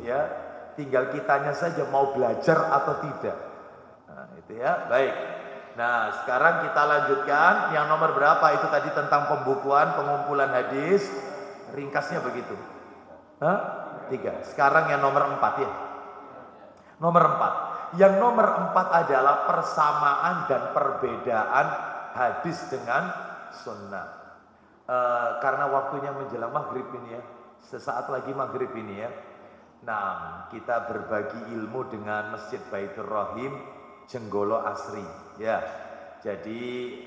Ya, tinggal kitanya saja mau belajar atau tidak. Nah, itu ya, baik. Nah, sekarang kita lanjutkan yang nomor berapa itu tadi tentang pembukuan, pengumpulan hadis. Ringkasnya begitu. 3. Sekarang yang nomor 4 ya. Nomor 4. Yang nomor 4 adalah persamaan dan perbedaan hadis dengan sunnah. Karena waktunya menjelang maghrib ini ya. Sesaat lagi maghrib ini ya. Nah, kita berbagi ilmu dengan Masjid Baitur Rahim Jenggolo Asri ya. Jadi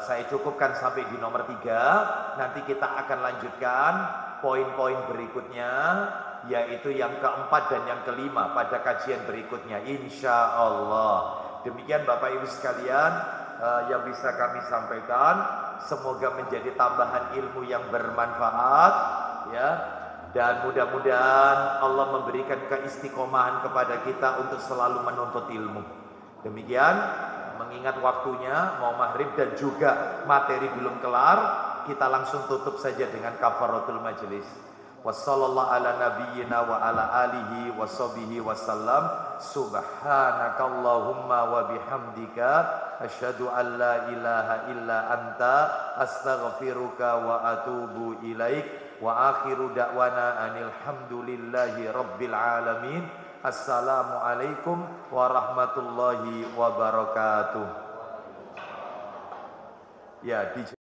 saya cukupkan sampai di nomor 3. Nanti kita akan lanjutkan poin-poin berikutnya, yaitu yang keempat dan yang kelima pada kajian berikutnya insya Allah. Demikian Bapak Ibu sekalian yang bisa kami sampaikan. Semoga menjadi tambahan ilmu yang bermanfaat ya. Dan mudah-mudahan Allah memberikan keistiqomahan kepada kita untuk selalu menuntut ilmu. Demikian, mengingat waktunya mau maghrib dan juga materi belum kelar, kita langsung tutup saja dengan kafaratul majelis. Wassallallahu ala nabiyyina wa ala alihi wa sahbihi wasallam. Subhanakallahumma wa bihamdika asyhadu an la ilaha illa anta astaghfiruka wa atubu ilaik. Wa akhiru da'wana anil hamdulillahi rabbil alamin. Assalamualaikum warahmatullahi wabarakatuh. Ya,